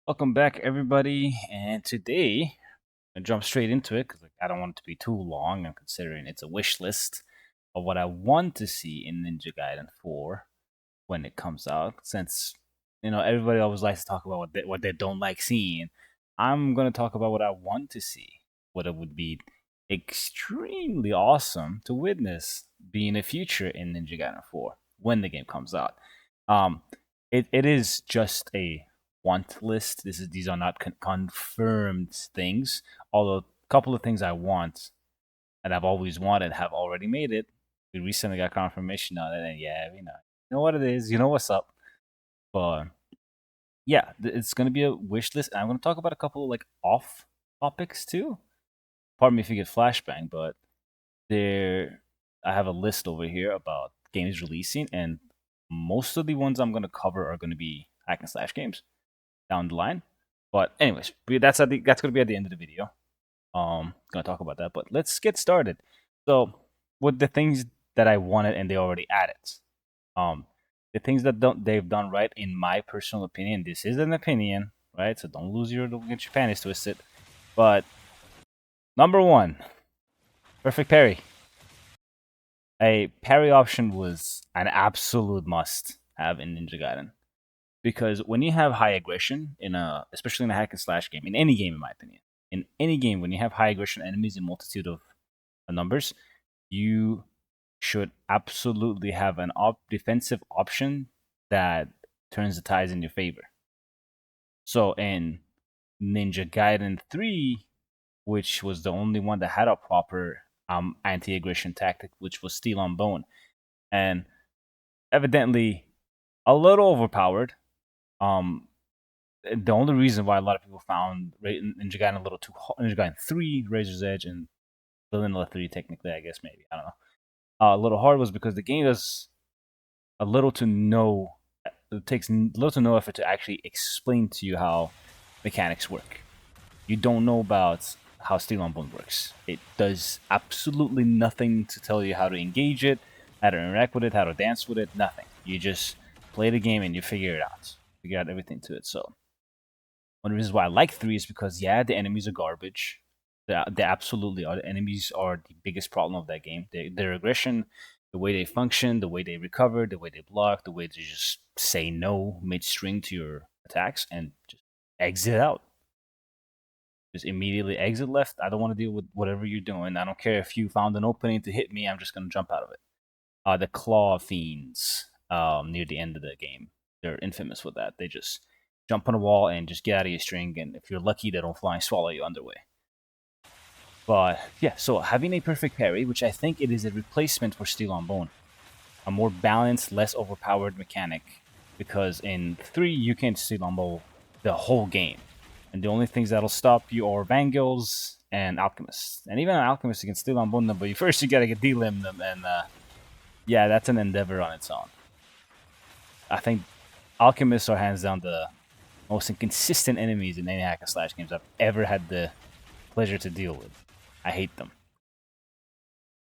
Welcome back, everybody. And today, I jump straight into it because I don't want it to be too long. I'm considering it's a wish list of what I want to see in Ninja Gaiden 4 when it comes out. Since everybody always likes to talk about what they don't like seeing, I'm gonna talk about what I want to see. What it would be extremely awesome to witness being a future in Ninja Gaiden 4 when the game comes out. Um, it is just a want list. These are not confirmed things. Although a couple of things I want and I've always wanted have already made it. We recently got confirmation on it, and yeah, you know what it is. You know what's up. But yeah, it's gonna be a wish list, and I'm gonna talk about a couple of like off topics too. Pardon me if you get flashbang, but there I have a list over here about games releasing, and most of the ones I'm gonna cover are gonna be hack and slash games down the line. But anyways, that's gonna be at the end of the video. Gonna talk about that, but let's get started. So with the things that I wanted and they already added, um, the things that don't they've done right in my personal opinion. This is an opinion, right? So don't get your panties twisted. But number one, perfect parry. A parry option was an absolute must have in Ninja Gaiden because when you have high aggression especially in a hack and slash game, in any game in my opinion, in any game when you have high aggression enemies in multitude of numbers, you should absolutely have an defensive option that turns the tides in your favor. So in Ninja Gaiden 3, which was the only one that had a proper anti-aggression tactic, which was Steel on Bone, and evidently a little overpowered. Um, the only reason why a lot of people found Ninja Gaiden a little too hard, Ninja Gaiden 3, Razor's Edge, and Vanilla 3, technically, I guess, maybe. I don't know. A little hard was because the game does a little to no, it takes little to no effort to actually explain to you how mechanics work. You don't know about how Steel on Bone works. It does absolutely nothing to tell you how to engage it, how to interact with it, how to dance with it, nothing. You just play the game and you figure it out. Figure out everything to it. So one of the reasons why I like 3 is because yeah, the enemies are garbage. They absolutely are. The enemies are the biggest problem of that game. Their aggression, the way they function, the way they recover, the way they block, the way they just say no midstring to your attacks and just exit out. Just immediately exit left. I don't want to deal with whatever you're doing. I don't care if you found an opening to hit me. I'm just gonna jump out of it. The claw fiends near the end of the game. They're infamous with that. They just jump on a wall and just get out of your string, and if you're lucky, they don't fly and swallow you underway. But yeah, so having a perfect parry, which I think it is a replacement for Steel on Bone, a more balanced, less overpowered mechanic, because in 3 you can Steel on Bone the whole game, and the only things that'll stop you are Vangels and Alchemists, and even an Alchemist you can Steel on Bone them, but first you gotta get delimb them, and yeah, that's an endeavor on its own. I think Alchemists are hands down the most inconsistent enemies in any hack and slash games I've ever had the pleasure to deal with. I hate them.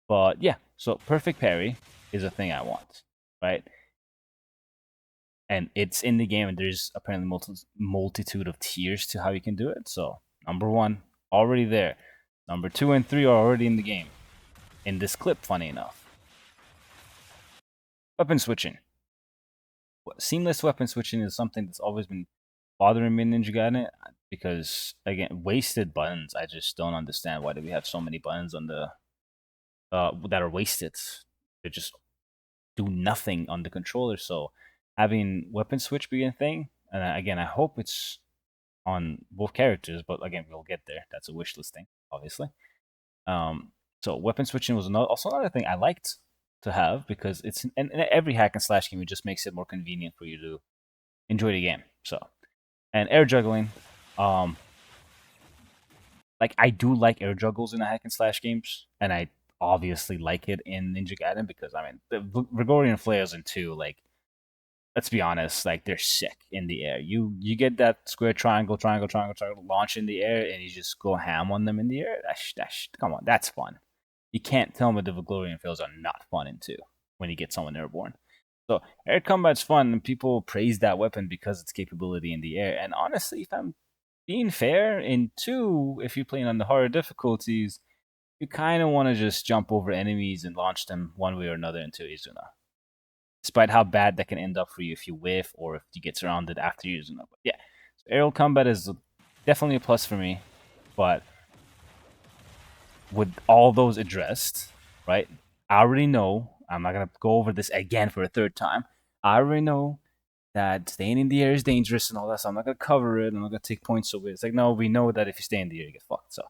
But yeah, so perfect parry is a thing I want, right? And it's in the game, and there's apparently multitude of tiers to how you can do it. So number one, already there. Number 2 and 3 are already in the game. In this clip, funny enough. Weapon switching. Seamless weapon switching is something that's always been bothering me in Ninja Gaiden because again, wasted buttons. I just don't understand why do we have so many buttons on the that are wasted. They just do nothing on the controller. So having weapon switch be a thing, and again, I hope it's on both characters. But again, we'll get there. That's a wish list thing, obviously. So weapon switching was also another thing I liked to have because it's in every hack and slash game. It just makes it more convenient for you to enjoy the game. So and air juggling, um, like I do like air juggles in the hack and slash games, and I obviously like it in Ninja Gaiden because I mean the Gregorian flares in 2, like let's be honest, like they're sick in the air. You get that square triangle launch in the air, and you just go ham on them in the air. Come on, that's fun. You can't tell me the Gregorian flares are not fun in 2 when you get someone airborne. So air combat's fun, and people praise that weapon because its capability in the air. And honestly, if I'm being fair, in 2, if you're playing on the harder difficulties, you kind of want to just jump over enemies and launch them one way or another into Izuna. Despite how bad that can end up for you if you whiff or if you get surrounded after Izuna. But yeah, so aerial combat is definitely a plus for me. But with all those addressed, right? I already know. I'm not gonna go over this again for a third time. I already know that staying in the air is dangerous and all that, so I'm not gonna cover it. I'm not gonna take points over it. It's like, no, we know that if you stay in the air, you get fucked. So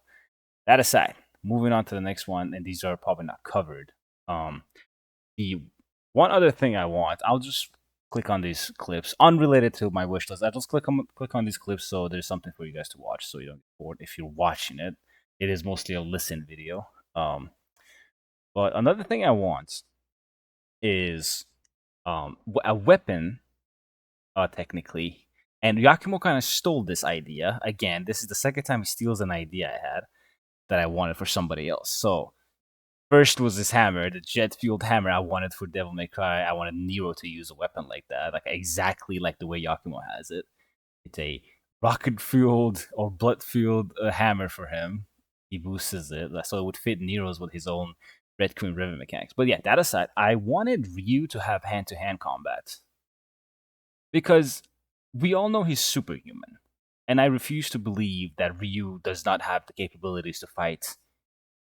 that aside, moving on to the next one, and these are probably not covered. The one other thing I want, I'll just click on these clips, unrelated to my wish list. I just click on these clips so there's something for you guys to watch, so you don't get bored if you're watching it. It is mostly a listen video. But another thing I want is a weapon, technically. And Yakumo kind of stole this idea. Again, this is the second time he steals an idea I had that I wanted for somebody else. So first was this hammer, the jet fueled hammer I wanted for Devil May Cry. I wanted Nero to use a weapon like that, like exactly like the way Yakumo has it. It's a rocket fueled or blood fueled hammer for him. He boosts it, so it would fit Nero's with his own Red Queen Rivet mechanics. But yeah, that aside, I wanted Ryu to have hand to hand combat because we all know he's superhuman, and I refuse to believe that Ryu does not have the capabilities to fight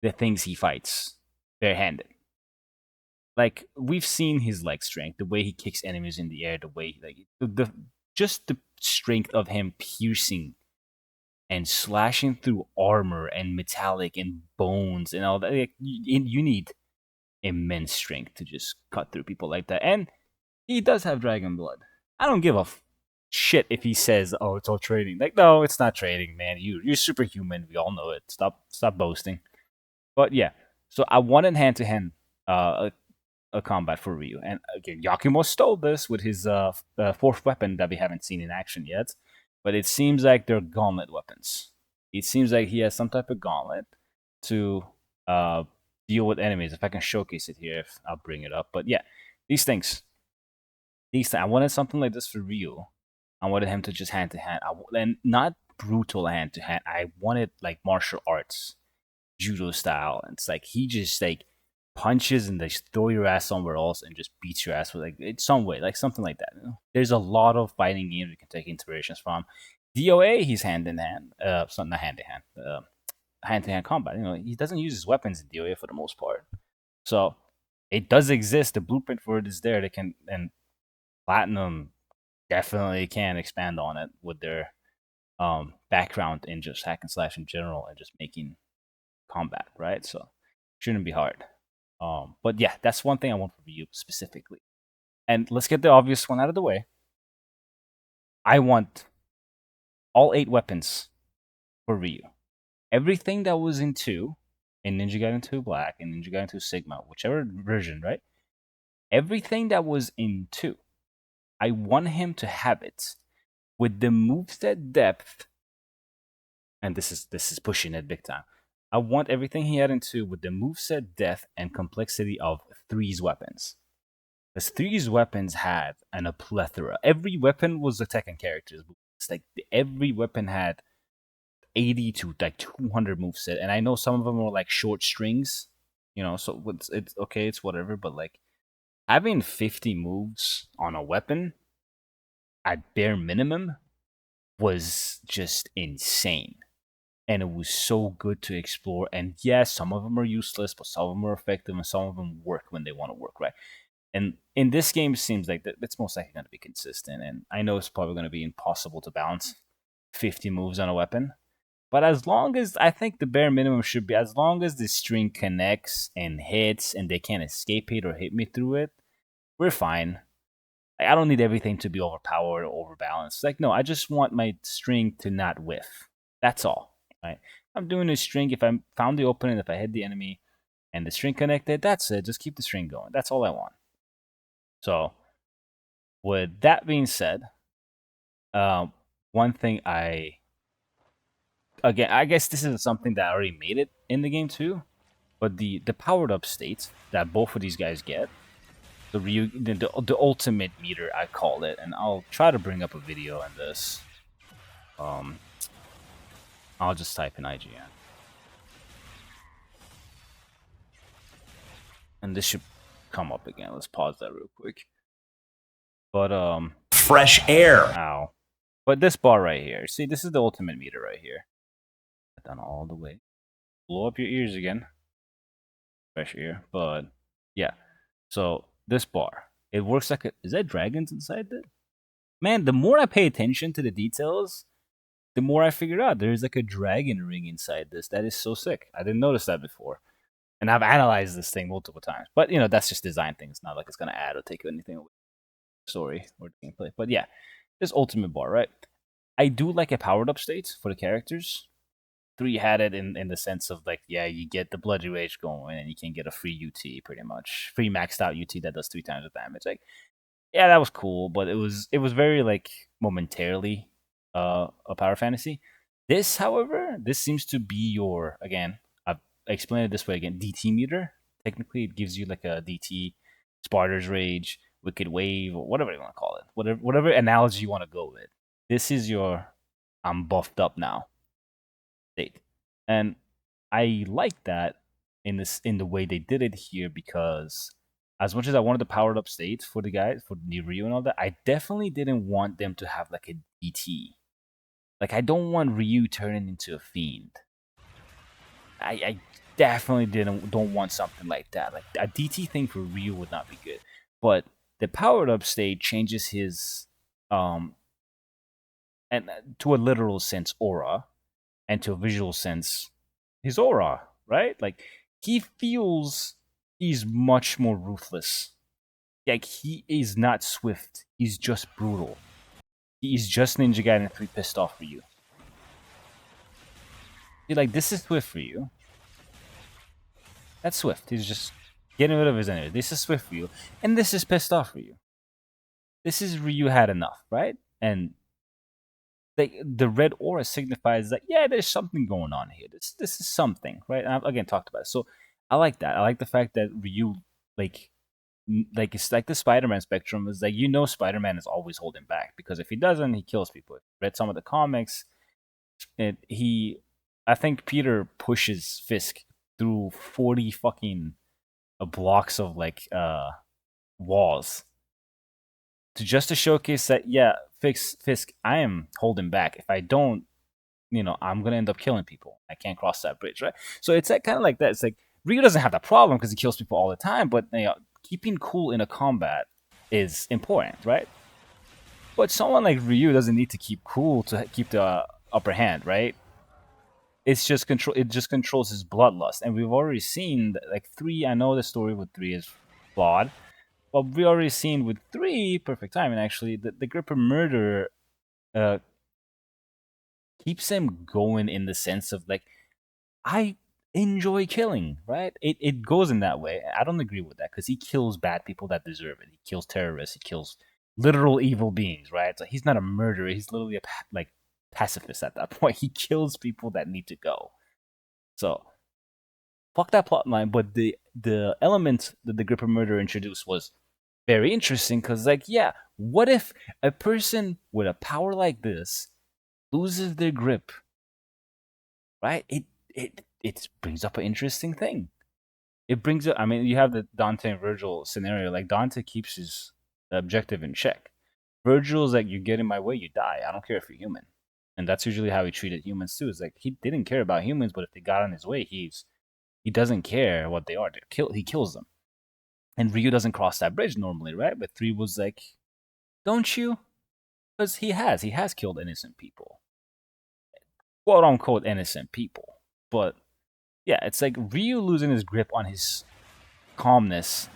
the things he fights barehanded. Like we've seen his leg strength, the way he kicks enemies in the air, the way like just the strength of him piercing and slashing through armor and metallic and bones and all that. Like, you need immense strength to just cut through people like that. And he does have dragon blood. I don't give a shit if he says, "Oh, it's all trading." Like, no, it's not trading, man. You're superhuman. We all know it. Stop boasting. But yeah, so I wanted hand to hand a combat for Ryu. And again, Yakumo stole this with his fourth weapon that we haven't seen in action yet. But it seems like they're gauntlet weapons. It seems like he has some type of gauntlet to uh, deal with enemies. If I can showcase it here, I'll bring it up. But yeah, these things. I wanted something like this for Ryu. I wanted him to just hand to hand. And not brutal hand to hand. I wanted like martial arts, judo style. And it's like he just like punches and they throw your ass somewhere else and just beats your ass with like it's some way, like something like that. You know? There's a lot of fighting games we can take inspirations from. DOA, he's hand in hand. Not hand in hand. Hand to hand combat. You know, he doesn't use his weapons in DOA for the most part. So it does exist. The blueprint for it is there. They can, and Platinum definitely can expand on it with their background in just hack and slash in general and just making combat, right? So shouldn't be hard. But yeah, that's one thing I want from you specifically. And let's get the obvious one out of the way. I want all 8 weapons for Ryu. Everything that was in 2, in Ninja Gaiden 2 Black and Ninja Gaiden 2 Sigma, whichever version, right? Everything that was in 2, I want him to have it with the moveset depth, and this is pushing it big time. I want everything he had in 2 with the moveset depth and complexity of 3's weapons. Because 3's weapons had a plethora. Every weapon was a Tekken character. It's like every weapon had 80 to like 200 moveset, and I know some of them were like short strings, you know. So it's okay, it's whatever. But like having 50 moves on a weapon at bare minimum was just insane. And it was so good to explore. And yes, some of them are useless, but some of them are effective, and some of them work when they want to work, right? And in this game, it seems like that's most likely going to be consistent. And I know it's probably going to be impossible to balance 50 moves on a weapon. But as long as I think the bare minimum should be, as long as the string connects and hits and they can't escape it or hit me through it, we're fine. Like, I don't need everything to be overpowered or overbalanced. Like, no, I just want my string to not whiff. That's all. Right? I'm doing a string. If I found the opening, if I hit the enemy and the string connected, that's it. Just keep the string going. That's all I want. So, with that being said, one thing I guess this is something that already made it in the game too, but the powered up states that both of these guys get the Ryu, the ultimate meter, I call it, and I'll try to bring up a video on this. Um, I'll just type in IGN, and this should come up again. Let's pause that real quick. But fresh air. Ow. But this bar right here, see, this is the ultimate meter right here. Done all the way. Blow up your ears again. Fresh air, but yeah. So this bar, it works like a. Is that dragons inside it? Man, the more I pay attention to the details, the more I figure out there's like a dragon ring inside this. That is so sick. I didn't notice that before. And I've analyzed this thing multiple times. But, you know, that's just design things. Not like it's going to add or take anything away from the story or the gameplay. But yeah, this ultimate bar, right? I do like a powered up state for the characters. 3 had it in the sense of like, yeah, you get the Bloody Rage going and you can get a free UT pretty much. Free maxed out UT that does 3 times the damage. Like, yeah, that was cool, but it was very like momentarily a power fantasy. This, however, this seems to be your, again, I've explained it this way again, DT meter. Technically it gives you like a DT, Sparta's Rage, Wicked Wave, or whatever you want to call it. Whatever analogy you want to go with. This is your I'm buffed up now state. And I like that in the way they did it here, because as much as I wanted the powered up states for the guys, for the Ryu and all that, I definitely didn't want them to have like a DT. Like, I don't want Ryu turning into a fiend. I definitely don't want something like that. Like, a DT thing for Ryu would not be good. But the powered up state changes his and to a literal sense aura, and to a visual sense his aura, right? Like, he feels he's much more ruthless. Like, he is not swift. He's just brutal. He is just Ninja Gaiden 3 pissed off for you. You're like, this is swift for you. That's swift. He's just getting rid of his energy. This is swift for you. And this is pissed off for you. This is Ryu had enough, right? And the red aura signifies that, yeah, there's something going on here. This is something, right? And I've again talked about it. So I like that. I like the fact that Ryu, like it's like the Spider-Man spectrum is like, you know, Spider-Man is always holding back, because if he doesn't, he kills people. If you read some of the comics, I think Peter pushes Fisk through 40 fucking blocks of like walls to showcase that, yeah, Fisk, I am holding back. If I don't, you know, I'm gonna end up killing people. I can't cross that bridge, right? So it's like, kind of like that. It's like Ryu doesn't have that problem because he kills people all the time, but, you know, keeping cool in a combat is important, right? But someone like Ryu doesn't need to keep cool to keep the upper hand, right? It's just control. It just controls his bloodlust, and we've already seen that, like, 3. I know the story with 3 is flawed, but we already seen with 3, perfect timing actually, that the Gripper Murderer uh, keeps him going in the sense of like, I enjoy killing, right? It goes in that way. I don't agree with that, because he kills bad people that deserve it. He kills terrorists. He kills literal evil beings, right? So he's not a murderer. He's literally a like pacifist at that point. He kills people that need to go. So fuck that plot line. But the element that the Gripper Murderer introduced was very interesting, because, like, yeah, what if a person with a power like this loses their grip, right? It brings up an interesting thing. It brings up, I mean, you have the Dante and Virgil scenario. Like, Dante keeps his objective in check. Virgil's like, you get in my way, you die. I don't care if you're human. And that's usually how he treated humans too. Is like, he didn't care about humans, but if they got in his way, he doesn't care what they are. He kills them. And Ryu doesn't cross that bridge normally, right? But 3 was like, don't you? Because he has killed innocent people, quote unquote innocent people. But yeah, it's like Ryu losing his grip on his calmness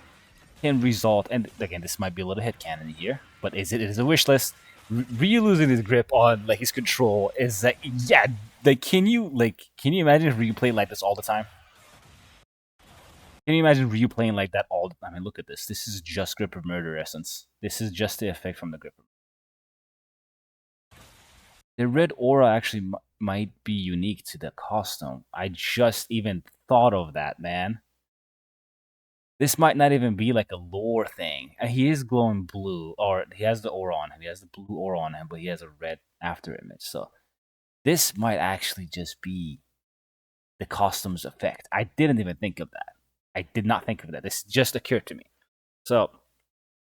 can result, and again, this might be a little headcanon here, but it is a wish list. Ryu losing his grip on like his control is like, yeah, like, can you imagine if Ryu played like this all the time? Can you imagine Ryu playing like that all the time? I mean, look at this. This is just Gripper Murder essence. This is just the effect from the Gripper. The red aura actually might be unique to the costume. I just even thought of that, man. this might not even be like a lore thing. He is glowing blue, or he has the aura on him. He has the blue aura on him, but he has a red after image. So this might actually just be the costumes effect. I didn't even think of that. I did not think of that. This just occurred to me. So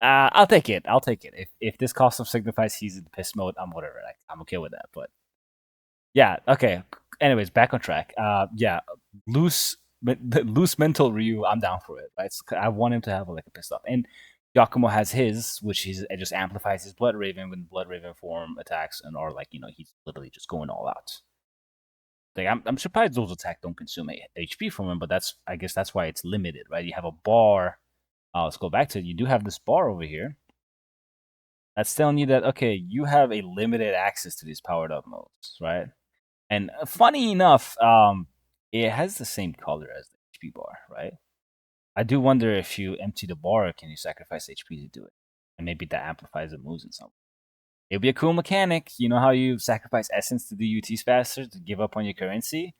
I'll take it. I'll take it. If this costume signifies he's in piss mode, I'm whatever. Like, I'm okay with that. But yeah, okay. Anyways, back on track. Yeah, loose, loose mental Ryu. I'm down for it. Right? I want him to have like a pissed off, and Yakumo has his, which it just amplifies his Blood Raven when Blood Raven form attacks, and or like he's literally just going all out. Like I'm surprised those attacks don't consume HP from him, but I guess that's why it's limited, right? You have a bar. Let's go back to it. You do have this bar over here that's telling you that okay, you have a limited access to these powered up modes, right? And funny enough, it has the same color as the HP bar, right? I do wonder if you empty the bar, can you sacrifice HP to do it? And maybe that amplifies the moves in some way. It'd be a cool mechanic. You know how you sacrifice essence to do UTs faster to give up on your currency?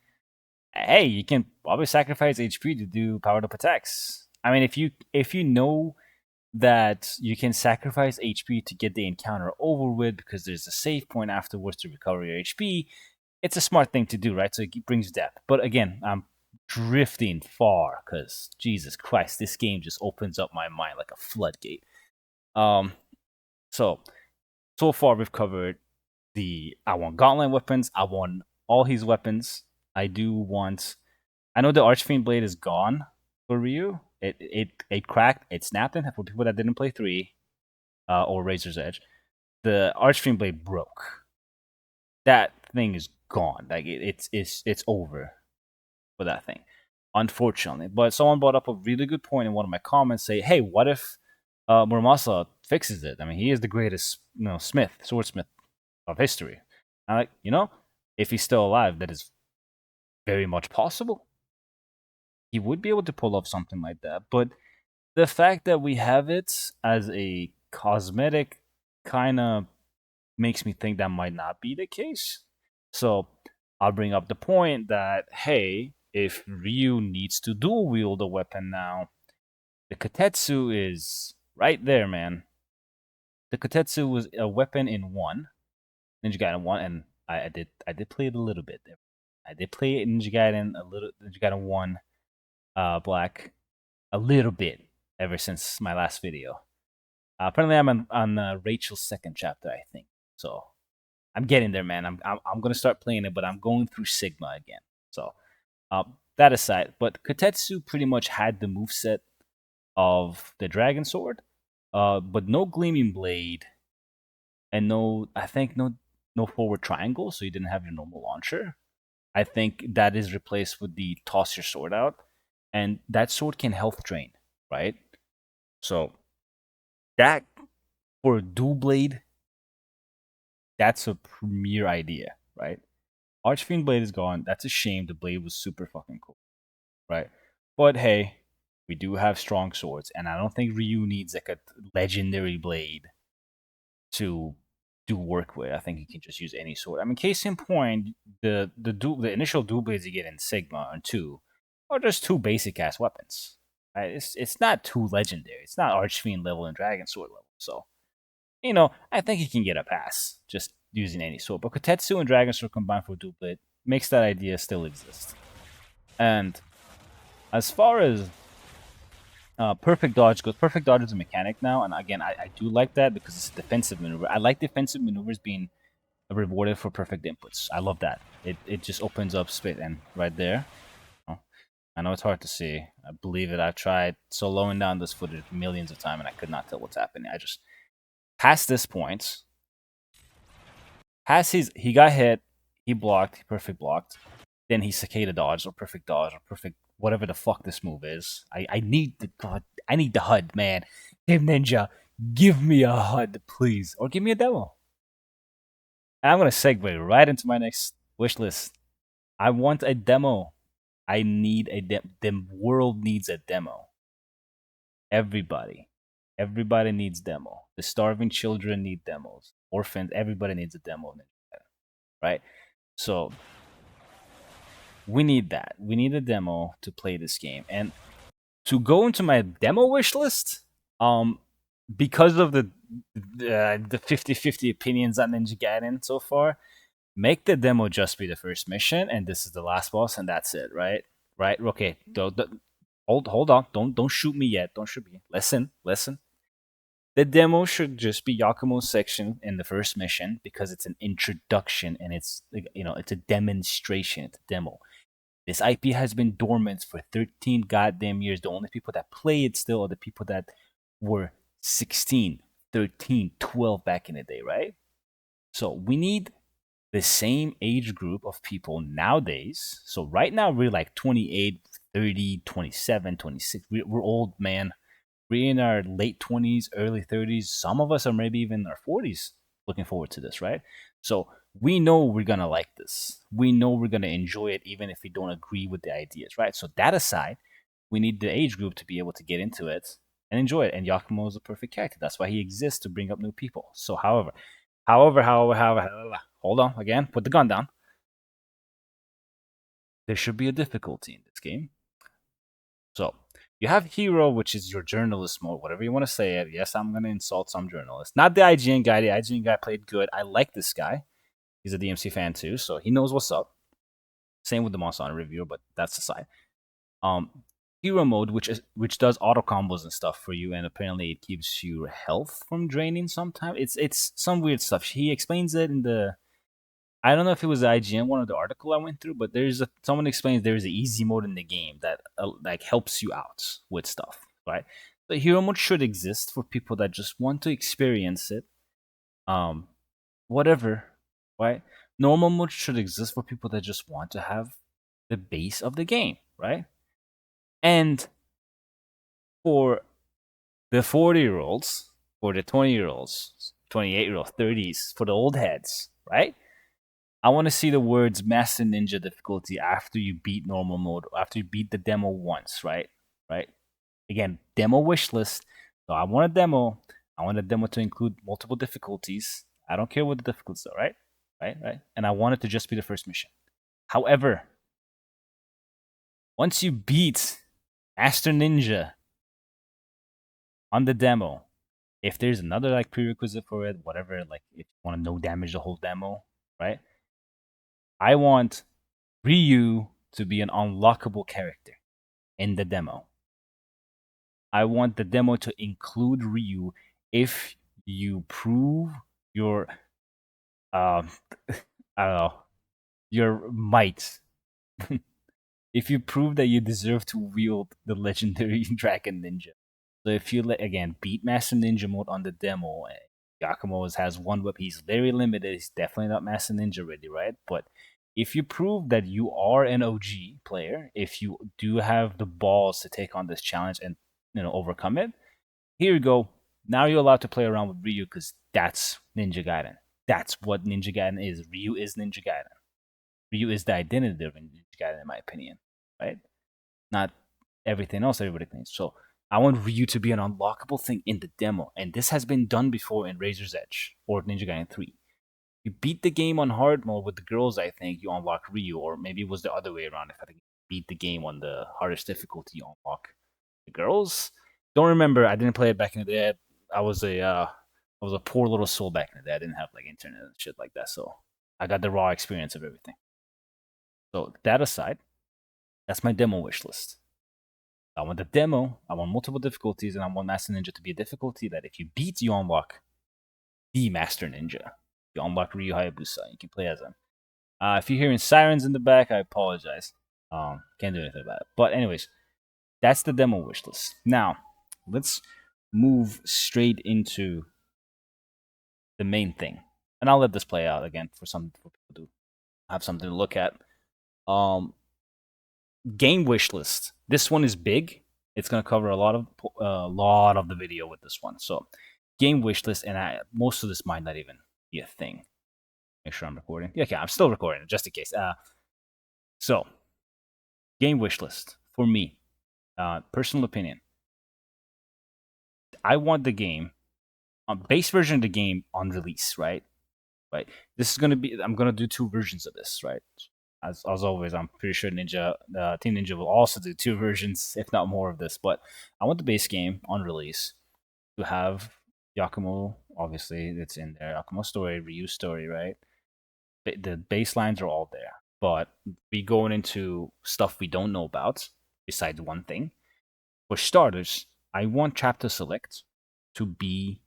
Hey, you can probably sacrifice HP to do powered up attacks. I mean, if you know that you can sacrifice HP to get the encounter over with because there's a save point afterwards to recover your HP, it's a smart thing to do, right? So it brings depth. But again, I'm drifting far because Jesus Christ, this game just opens up my mind like a floodgate. Um, so far we've covered I want Gauntlet weapons. I want all his weapons. I do want. I know the Archfiend Blade is gone for Ryu. It cracked. It snapped in for people that didn't play 3 or Razor's Edge. The Archfiend Blade broke. That thing is gone. Like it's over for that thing, unfortunately. But someone brought up a really good point in one of my comments. Say, hey, what if Muramasa fixes it? I mean, he is the greatest swordsmith of history. I'm like, if he's still alive, that is very much possible. He would be able to pull off something like that. But the fact that we have it as a cosmetic kind of makes me think that might not be the case. So I'll bring up the point that, hey, if Ryu needs to dual wield a weapon now, the Kotetsu is right there, man. The Kotetsu was a weapon in one, Ninja Gaiden 1, and I did play it a little bit. I did play Ninja Gaiden Ninja Gaiden 1 Black a little bit ever since my last video. Apparently, I'm on Rachel's second chapter, I think. So I'm getting there, man. I'm gonna start playing it, but I'm going through Sigma again. So that aside, but Kotetsu pretty much had the moveset of the Dragon Sword, but no Gleaming Blade, and I think no forward triangle, so you didn't have your normal launcher. I think that is replaced with the toss your sword out, and that sword can health drain, right? So that for a dual blade, that's a premier idea, right? Archfiend Blade is gone. That's a shame. The blade was super fucking cool, right? But hey, we do have strong swords, and I don't think Ryu needs like a legendary blade to do work with. I think you can just use any sword. I mean, case in point, the initial dual blades you get in Sigma and 2 are just 2 basic ass weapons. Right? It's not too legendary. It's not Archfiend level and Dragon Sword level. So I think he can get a pass just using any sword. But Kotetsu and Dragon Sword combined for dual blade makes that idea still exist. And as far as perfect dodge goes, perfect dodge is a mechanic now, and again, I do like that because it's a defensive maneuver. I like defensive maneuvers being rewarded for perfect inputs. I love that. It just opens up space, and right there, I know it's hard to see. I believe it. I've tried slowing down this footage millions of times, and I could not tell what's happening. I just past this point, he got hit, he blocked, he perfect blocked, then he cicada dodged or perfect whatever the fuck this move is. I need the HUD, man. Game Ninja, give me a HUD, please, or give me a demo. And I'm gonna segue right into my next wish list. I want a demo. I need the world needs a demo. Everybody needs demo. The starving children need demos. Orphans, everybody needs a demo, right? So we need that. We need a demo to play this game. And To go into my demo wish list, um, because of the 50-50 opinions on Ninja Gaiden so far, make the demo just be the first mission, and this is the last boss, and that's it, right? Right? Okay. Hold on. Don't shoot me yet. Don't shoot me. Listen. The demo should just be Yakumo's section in the first mission because it's an introduction and it's it's a demonstration. It's a demo. This IP has been dormant for 13 goddamn years. The only people that play it still are the people that were 16, 13, 12 back in the day, right? So we need the same age group of people nowadays. So right now we're like 28, 30, 27, 26. We're old, man. We're in our late 20s, early 30s. Some of us are maybe even in our 40s looking forward to this, right? So we know we're going to like this. We know we're going to enjoy it even if we don't agree with the ideas, right? So that aside, we need the age group to be able to get into it and enjoy it. And Yakumo is a perfect character. That's why he exists to bring up new people. So, however, hold on again, put the gun down. There should be a difficulty in this game. So, you have Hero, which is your journalist mode, whatever you want to say it. Yes, I'm going to insult some journalists. Not the IGN guy. The IGN guy played good. I like this guy. He's a DMC fan too, so he knows what's up. Same with the Monster Hunter reviewer, but that's aside. Hero mode, which does auto combos and stuff for you, and apparently it keeps your health from draining sometimes. It's some weird stuff. He explains it in the, I don't know if it was the IGN one or the article I went through, but someone explains there's an easy mode in the game that like helps you out with stuff, right? The hero mode should exist for people that just want to experience it. Whatever, right? Normal mode should exist for people that just want to have the base of the game, right? And for the 40-year-olds, for the 20-year-olds, 28-year-olds, 30s, for the old heads, right? I want to see the words Master Ninja difficulty after you beat normal mode, after you beat the demo once, right? Right? Again, demo wish list. So I want a demo. I want a demo to include multiple difficulties. I don't care what the difficulties are, right? Right? And I want it to just be the first mission. However, once you beat Master Ninja on the demo, if there's another like prerequisite for it, whatever, like if you want to no damage the whole demo, right? I want Ryu to be an unlockable character in the demo. I want the demo to include Ryu if you prove your I don't know, your might. If you prove that you deserve to wield the legendary Dragon Ninja. So if you again beat Master Ninja mode on the demo, Yakumo has one whip. He's very limited. He's definitely not Master Ninja ready, right? But if you prove that you are an OG player, if you do have the balls to take on this challenge and overcome it, here you go. Now you're allowed to play around with Ryu because that's Ninja Gaiden. That's what Ninja Gaiden is. Ryu is Ninja Gaiden. Ryu is the identity of Ninja Gaiden, in my opinion, right? Not everything else everybody thinks. So I want Ryu to be an unlockable thing in the demo, and this has been done before in Razor's Edge or Ninja Gaiden 3. You beat the game on hard mode with the girls, I think you unlock Ryu, or maybe it was the other way around. If I think you beat the game on the hardest difficulty, you unlock the girls. Don't remember. I didn't play it back in the day. I was a poor little soul back in the day. I didn't have like internet and shit like that, so I got the raw experience of everything. So that aside, that's my demo wish list. I want the demo, I want multiple difficulties, and I want Master Ninja to be a difficulty that if you beat, you unlock the Master Ninja. You unlock Ryu Hayabusa. You can play as him. If you're hearing sirens in the back, I apologize. Can't do anything about it. But anyways, that's the demo wish list. Now, let's move straight into the main thing. And I'll let this play out again for people to have something to look at. Game wish list. This one is big. It's gonna cover a lot of the video with this one. So, game wish list, and most of this might not even be a thing. Make sure I'm recording. Yeah, okay, I'm still recording, just in case. So, game wish list for me. Personal opinion. I want the game, base version of the game on release, right? Right. This is gonna be. I'm gonna do two versions of this, right? As always, I'm pretty sure Team Ninja will also do two versions, if not more, of this. But I want the base game on release to have Yakumo. Obviously, it's in there. Yakumo story, Ryu story, right? The baselines are all there, but we going into stuff we don't know about. Besides one thing, for starters, I want chapter select to be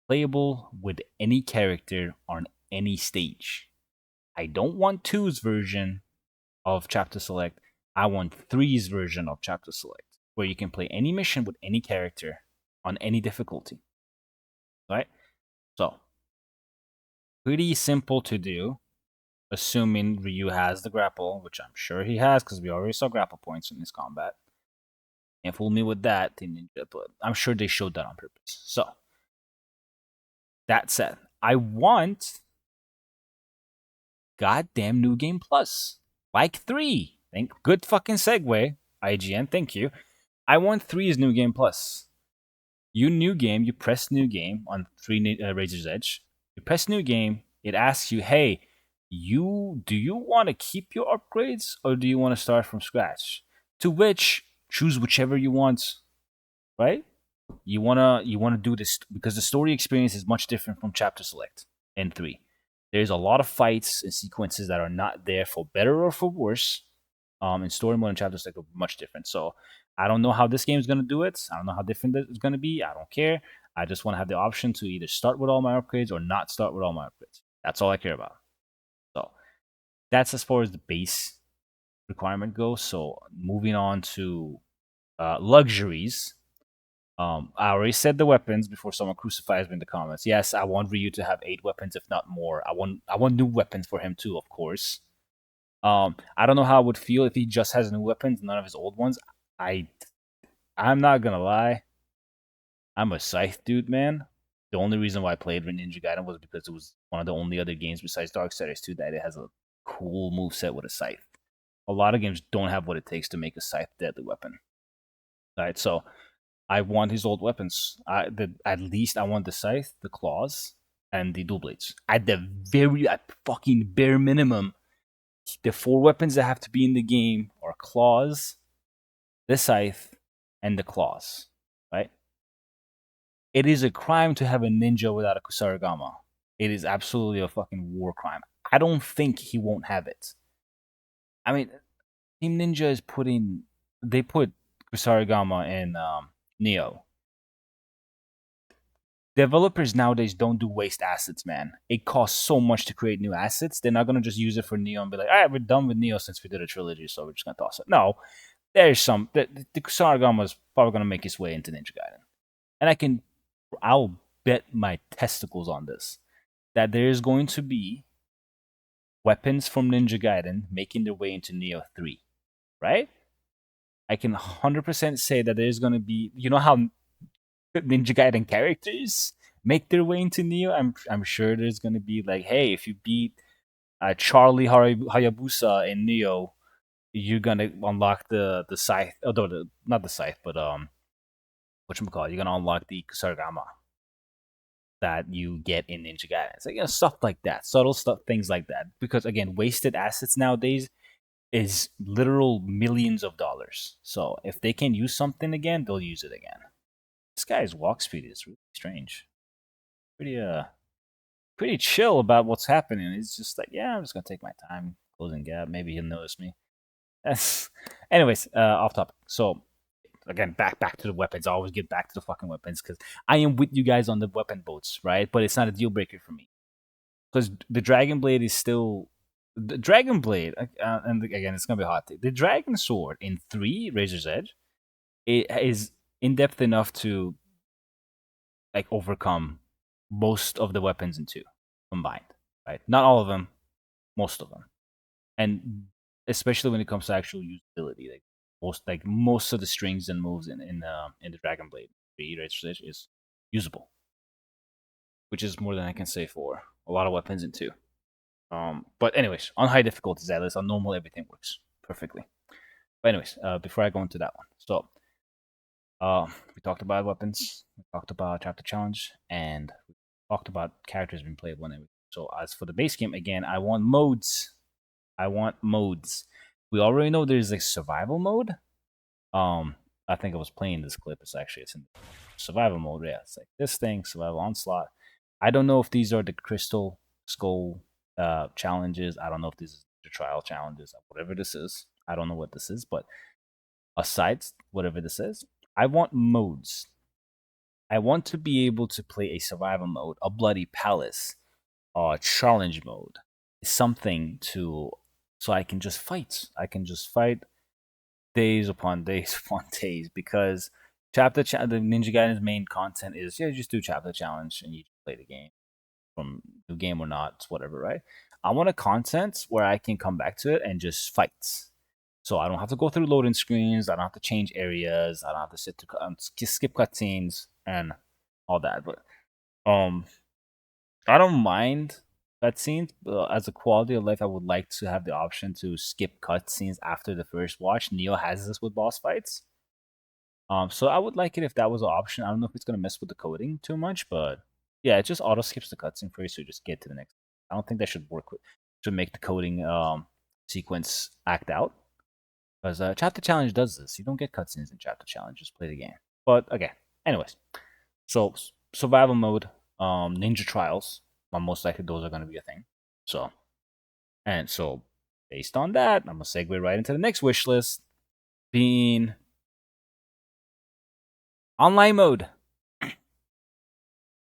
playable with any character on any stage. I don't want two's version of chapter select. I want three's version of chapter select, where you can play any mission with any character on any difficulty. Right? So, pretty simple to do, assuming Ryu has the grapple, which I'm sure he has because we already saw grapple points in this combat. Can't fool me with that, Team Ninja, but I'm sure they showed that on purpose. So, that said, I want goddamn New Game Plus. Like 3. Good fucking segue, IGN, thank you. I want 3's New Game Plus. You new game, you press new game on 3 Razor's Edge. You press new game, it asks you, hey, do you want to keep your upgrades or do you want to start from scratch? To which, choose whichever you want, right? You wanna do this because the story experience is much different from chapter select in 3. There's a lot of fights and sequences that are not there for better or for worse. In story mode and chapter select are much different. So I don't know how this game is gonna do it. I don't know how different it's gonna be. I don't care. I just want to have the option to either start with all my upgrades or not start with all my upgrades. That's all I care about. So that's as far as the base requirement goes. So moving on to luxuries. I already said the weapons before someone crucifies me in the comments. Yes, I want Ryu to have 8 weapons, if not more. I want new weapons for him too, of course. I don't know how I would feel if he just has new weapons, none of his old ones. I I'm not gonna lie. I'm a scythe dude, man. The only reason why I played Ninja Gaiden was because it was one of the only other games besides Darksiders 2 that it has a cool move set with a scythe. A lot of games don't have what it takes to make a scythe deadly weapon. Right, so I want his old weapons. At least I want the scythe, the claws, and the dual blades. At fucking bare minimum, the 4 weapons that have to be in the game are claws, the scythe, and the claws. Right? It is a crime to have a ninja without a kusarigama. It is absolutely a fucking war crime. I don't think he won't have it. I mean, Team Ninja is putting. They put kusarigama in Neo. Developers nowadays don't do waste assets, man. It costs so much to create new assets. They're not gonna just use it for Neo and be like, all right, we're done with Neo since we did a trilogy, so we're just gonna toss it. No, there's some. The Kusarigama is probably gonna make its way into Ninja Gaiden, and I'll bet my testicles on this that there is going to be weapons from Ninja Gaiden making their way into Neo 3, right? I can 100% say that there's going to be, you know how Ninja Gaiden characters make their way into Neo? I'm sure there's going to be like, hey, if you beat Charlie Hayabusa in Neo, you're going to unlock the scythe, not the scythe, but whatchamacallit, you're going to unlock the Kusarigama that you get in Ninja Gaiden. It's like, stuff like that, subtle stuff, things like that. Because again, wasted assets nowadays is literal millions of dollars. So if they can use something again, they'll use it again. This guy's walk speed is really strange. Pretty chill about what's happening. He's just like, yeah, I'm just gonna take my time closing gap. Maybe he'll notice me. That's, anyways, off topic. So again, back to the weapons. I always get back to the fucking weapons because I am with you guys on the weapon boats, right? But it's not a deal breaker for me because the Dragon Blade is still the Dragon Blade, and again, it's gonna be hot. The Dragon Sword in 3 Razor's Edge, it is in depth enough to like overcome most of the weapons in 2 combined, right? Not all of them, most of them, and especially when it comes to actual usability, most of the strings and moves in the Dragon Blade 3 Razor's Edge is usable, which is more than I can say for a lot of weapons in 2. But anyways, on high difficulties, at least on normal, everything works perfectly. But anyways, before I go into that one, so we talked about weapons, we talked about chapter challenge, and we talked about characters being playable and everything. So as for the base game, again, I want modes. I want modes. We already know there's like survival mode. Um, I think I was playing this clip. It's in survival mode. Yeah, it's like this thing, survival onslaught. I don't know if these are the crystal skull challenges. I don't know if these are the trial challenges. Whatever this is, I don't know what this is. But aside whatever this is, I want modes. I want to be able to play a survival mode, a bloody palace, or challenge mode, something to so I can just fight. I can just fight days upon days upon days because the Ninja Gaiden's main content is yeah, just do chapter challenge and you play the game from the game or not, it's whatever, right? I want a content where I can come back to it and just fight. So I don't have to go through loading screens. I don't have to change areas. I don't have to sit to skip cutscenes and all that. But um, I don't mind cutscenes. As a quality of life, I would like to have the option to skip cutscenes after the first watch. Neo has this with boss fights. So I would like it if that was an option. I don't know if it's gonna mess with the coding too much, but yeah, it just auto skips the cutscene for you, so you just get to the next. I don't think that should work with to make the coding sequence act out because chapter challenge does this. You don't get cutscenes in chapter challenge. Just play the game. But okay, anyways, so survival mode, ninja trials. Most likely those are gonna be a thing. So based on that, I'm gonna segue right into the next wish list, being online mode.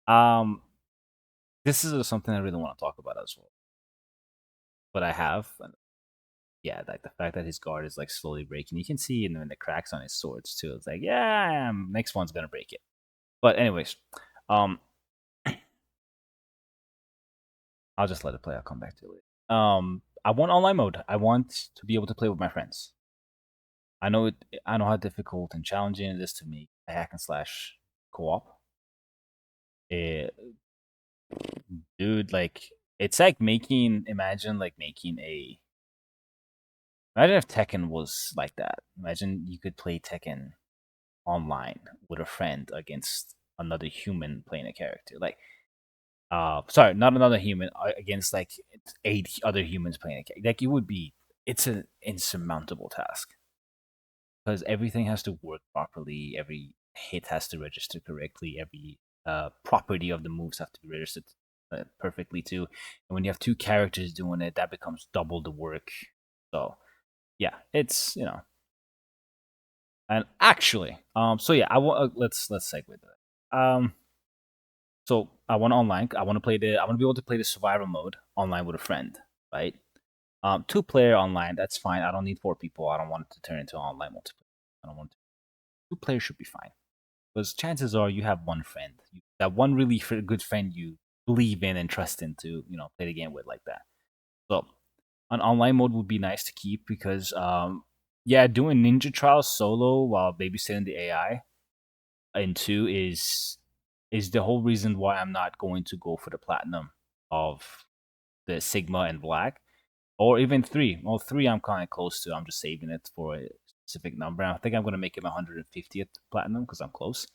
Um, this is something I really want to talk about as well. But I have, and yeah, like the fact that his guard is like slowly breaking. You can see in the cracks on his swords too. It's like, yeah, next one's gonna break it. But anyways, um, I'll just let it play. I'll come back to it. I want online mode. I want to be able to play with my friends. I know it. I know how difficult and challenging it is to make a hack and slash co-op. It, dude, like it's like making. Imagine like making a. Imagine if Tekken was like that. Imagine you could play Tekken online with a friend against another human playing a character. Like, sorry, not another human against like 8 other humans playing a character. Like, it would be. It's an insurmountable task because everything has to work properly. Every hit has to register correctly. Every property of the moves have to be registered perfectly too. And when you have two characters doing it, that becomes double the work. So yeah, it's and actually, so yeah, I want let's segue to that. So I want online. I want to play the. I want to be able to play the survival mode online with a friend, right? 2 player online, that's fine. I don't need 4 people. I don't want it to turn into online multiplayer. I don't want to. 2 players should be fine because chances are you have one friend, that one really good friend you believe in and trust in to play the game with like that. So an online mode would be nice to keep because yeah, doing ninja trials solo while babysitting the AI in 2 is the whole reason why I'm not going to go for the platinum of the Sigma and Black, or even 3. Well, 3 I'm kind of close to. I'm just saving it for a specific number. I think I'm gonna make it my 150th platinum because I'm close.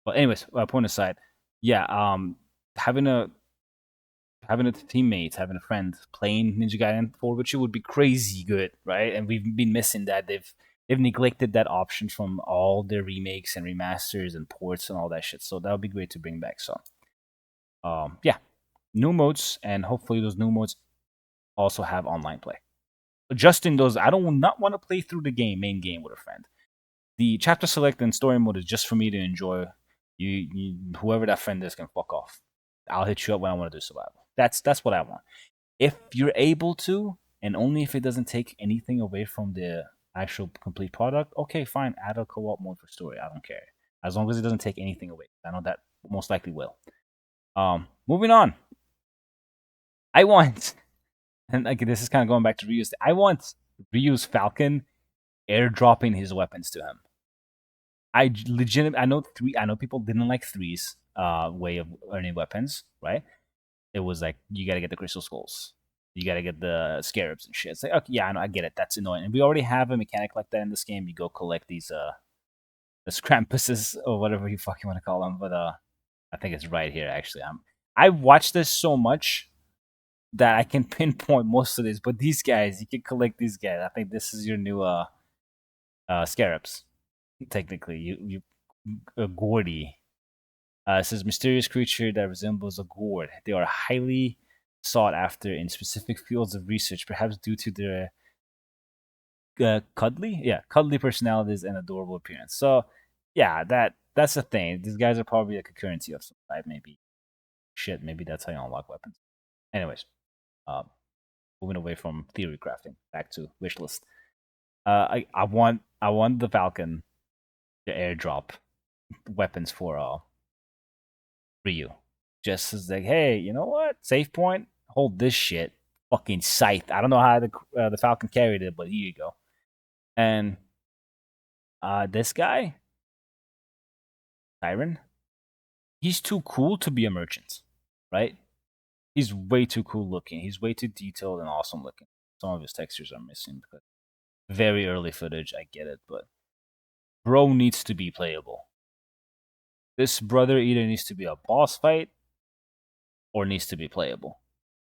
But anyways, point aside, yeah, having a teammate, having a friend playing Ninja Gaiden 4 with you would be crazy good, right? And we've been missing that. They've neglected that option from all their remakes and remasters and ports and all that shit. So that would be great to bring back. So yeah, new modes, and hopefully those new modes also have online play. Just in those, I don't not want to play through the main game with a friend. The chapter select and story mode is just for me to enjoy. Whoever that friend is can fuck off. I'll hit you up when I want to do survival. That's what I want. If you're able to, and only if it doesn't take anything away from the actual complete product, okay, fine. Add a co-op mode for story. I don't care. As long as it doesn't take anything away. I know that most likely will. Moving on. I want, and like this is kind of going back to Ryu's. I want Ryu's Falcon airdropping his weapons to him. I know three. I know people didn't like threes way of earning weapons, right? It was like you got to get the crystal skulls, you got to get the scarabs and shit. It's like, okay, yeah, I know, I get it. That's annoying, and we already have a mechanic like that in this game. You go collect these the scrampuses or whatever you fucking want to call them, but I think it's right here actually. I watched this so much that I can pinpoint most of this. But these guys, you can collect these guys. I think this is your new scarabs. Technically, you Gordy. It says mysterious creature that resembles a gourd. They are highly sought after in specific fields of research, perhaps due to their cuddly personalities and adorable appearance. So, yeah, that's the thing. These guys are probably like a currency of some type. Maybe shit. Maybe that's how you unlock weapons. Anyways, um, moving away from theory crafting, back to wish list. I want the Falcon to airdrop weapons for Ryu. Just as like, hey, you know what? Save point. Hold this shit. Fucking scythe. I don't know how the Falcon carried it, but here you go. And this guy, Tyron, he's too cool to be a merchant, right? He's way too cool looking. He's way too detailed and awesome looking. Some of his textures are missing because very early footage. I get it, but bro needs to be playable. This brother either needs to be a boss fight or needs to be playable.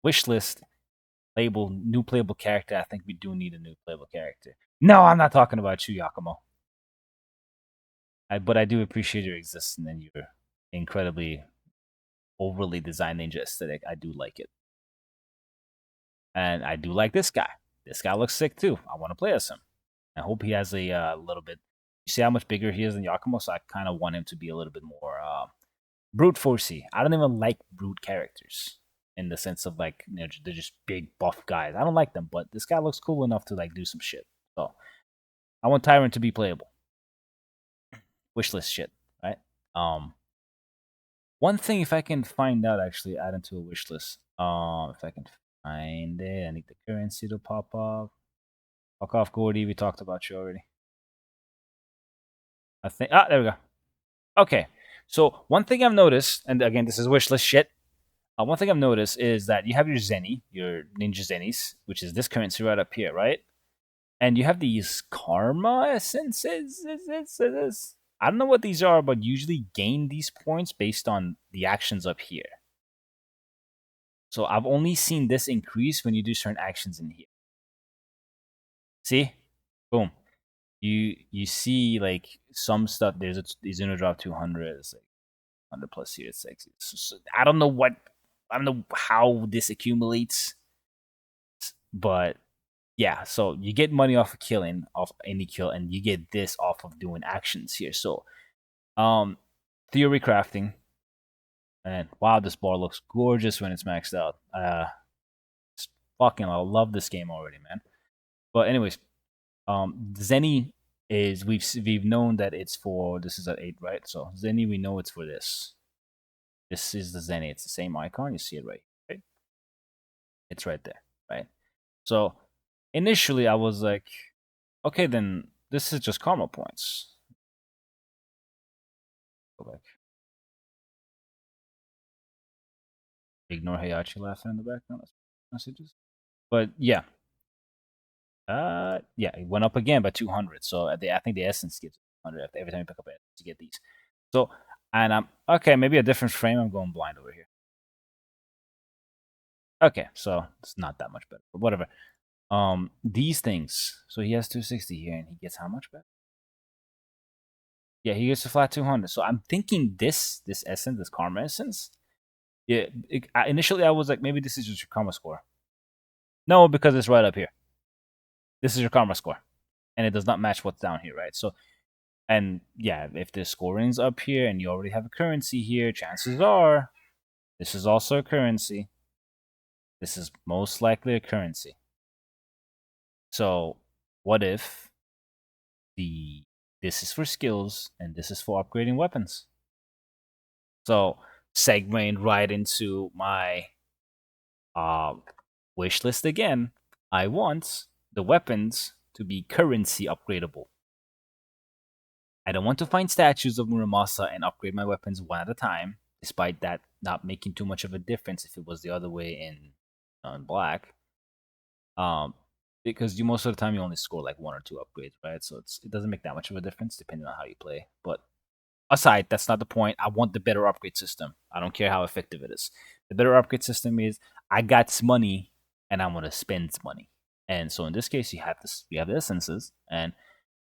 Wishlist new playable character. I think we do need a new playable character. No, I'm not talking about you, Yakumo. But I do appreciate your existence and your incredibly overly designed ninja aesthetic. I do like it. And I do like this guy. This guy looks sick too. I want to play as him. I hope he has a little bit. You see how much bigger he is than Yakumo, so I kind of want him to be a little bit more brute forcey. I don't even like brute characters in the sense of like they're just big buff guys. I don't like them, but this guy looks cool enough to like do some shit. So I want Tyrant to be playable. Wishlist shit, right? One thing, if I can find out, actually add into a wish list. If I can find it, I need the currency to pop up. Fuck off, Gordy. We talked about you already. I think. There we go. Okay. So one thing I've noticed, and again, this is wish list shit. One thing I've noticed is that you have your Zenny, your Ninja Zennies, which is this currency right up here, right? And you have these karma essences. I don't know what these are, but usually gain these points based on the actions up here. So I've only seen this increase when you do certain actions in here. See? Boom. You see like some stuff. He's gonna drop 200. It's like 100 plus here. It's like I don't know how this accumulates, but yeah. So you get money off of killing, off any kill, and you get this off of doing actions here. So, theory crafting. And wow, this bar looks gorgeous when it's maxed out. I love this game already, man. But anyways, Zenny is we've known that it's for this is at 8, right? So Zenny, we know it's for this. This is the Zenny. It's the same icon. You see it right? It's right there, right? So initially I was like, okay, then this is just karma points. Go back. Ignore Hayachi laughing in the background. Messages. But yeah. Yeah, it went up again by 200. So I think the essence gives 100 every time you pick up essence, you get these. So, and I'm okay. Maybe a different frame. I'm going blind over here. Okay, so it's not that much better, but whatever. These things. So he has 260 here, and he gets how much back? Yeah, he gets a flat 200. So I'm thinking this essence, this karma essence. Yeah, initially I was like, maybe this is just your karma score. No, because it's right up here. This is your karma score, and it does not match what's down here, right? So, and yeah, if the scoring's up here and you already have a currency here, chances are this is also a currency. This is most likely a currency. So, what if this is for skills and this is for upgrading weapons? So, segueing right into my wish list again. I want the weapons to be currency upgradable. I don't want to find statues of Muramasa and upgrade my weapons one at a time, despite that not making too much of a difference if it was the other way in black. Because you most of the time you only score like 1 or 2 upgrades, right? So it doesn't make that much of a difference depending on how you play. But aside, that's not the point. I want the better upgrade system. I don't care how effective it is. The better upgrade system is I got money and I want to spend money. And so in this case, you have the essences, and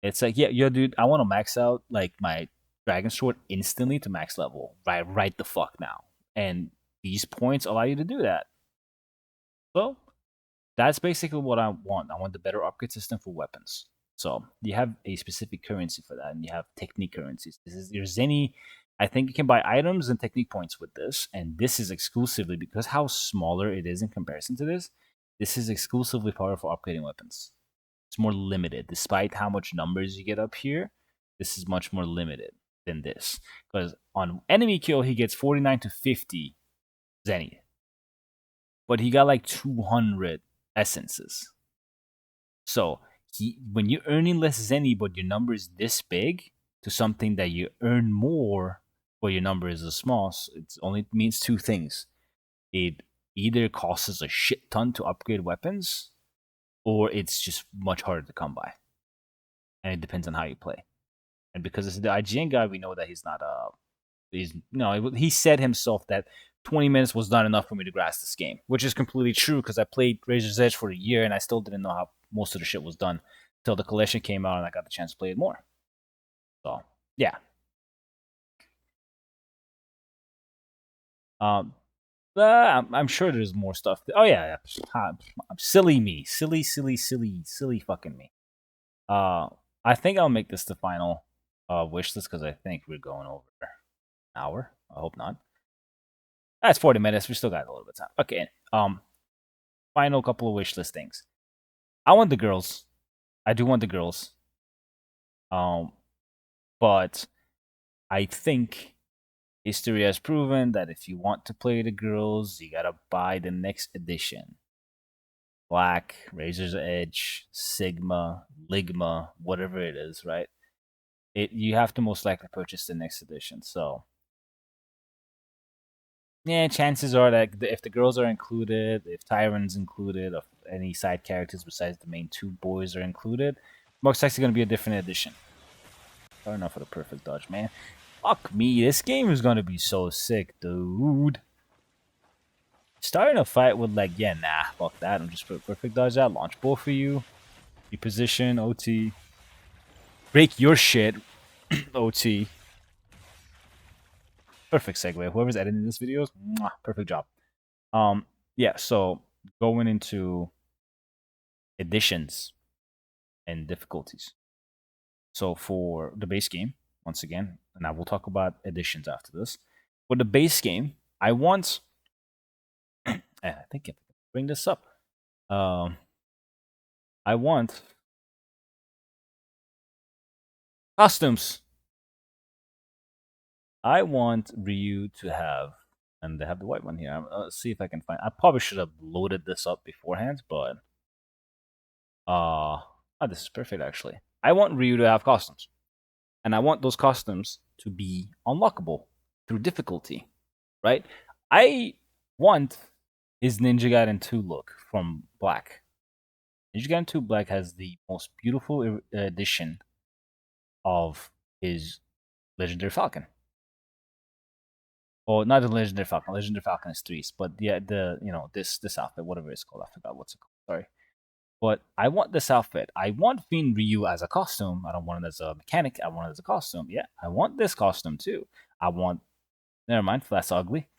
it's like, yeah, yo, dude, I want to max out like my dragon sword instantly to max level, right the fuck now. And these points allow you to do that. So that's basically what I want. I want the better upgrade system for weapons. So you have a specific currency for that, and you have technique currencies. This is your Zenny. I think you can buy items and technique points with this, and this is exclusively because how smaller it is in comparison to this. This is exclusively power for upgrading weapons. It's more limited, despite how much numbers you get up here. This is much more limited than this because on enemy kill he gets 49 to 50 Zenny, but he got like 200 essences. So when you're earning less Zenny, but your number is this big, to something that you earn more, but your number is as small, so it only means two things. It either costs a shit ton to upgrade weapons, or it's just much harder to come by. And it depends on how you play. And because it's the IGN guy, we know that he's not he's no, he said himself that 20 minutes was not enough for me to grasp this game, which is completely true because I played Razor's Edge for a year and I still didn't know how most of the shit was done until the collection came out and I got the chance to play it more. So yeah, um, I'm sure there's more stuff. Oh yeah, silly me, silly fucking me. Uh, I think I'll make this the final wish list because I think we're going over an hour. I hope not. That's 40 minutes. We still got a little bit of time. Okay. Final couple of wish list things. I want the girls. I do want the girls. Um, but I think history has proven that if you want to play the girls, you gotta buy the next edition. Black, Razor's Edge, Sigma, Ligma, whatever it is, right? You have to most likely purchase the next edition. So yeah, chances are that if the girls are included, if Tyron's included, if any side characters besides the main two boys are included, most likely going to be a different edition. Fair enough for the perfect dodge, man. Fuck me, this game is going to be so sick, dude. Starting a fight with like, yeah, nah, fuck that. I'm just put perfect dodge out, launch both for you, reposition, OT, break your shit, OT. Perfect segue. Whoever's editing this video, perfect job. Yeah. So going into additions and difficulties. So for the base game, once again, and I will talk about additions after this. For the base game, I want. I think I can bring this up. I want costumes. I want Ryu to have, and they have the white one here. Let's see if I can find. I probably should have loaded this up beforehand, but this is perfect actually. I want Ryu to have costumes, and I want those costumes to be unlockable through difficulty, right? I want his Ninja Gaiden 2 look from Black. Ninja Gaiden 2 Black has the most beautiful edition of his Legendary Falcon. Or not the Legendary Falcon. Legendary Falcon is three, but the this outfit, whatever it's called, I forgot what's it called. Sorry. But I want this outfit. I want Fiend Ryu as a costume. I don't want it as a mechanic. I want it as a costume. Yeah, I want this costume too. I want. Never mind. That's ugly.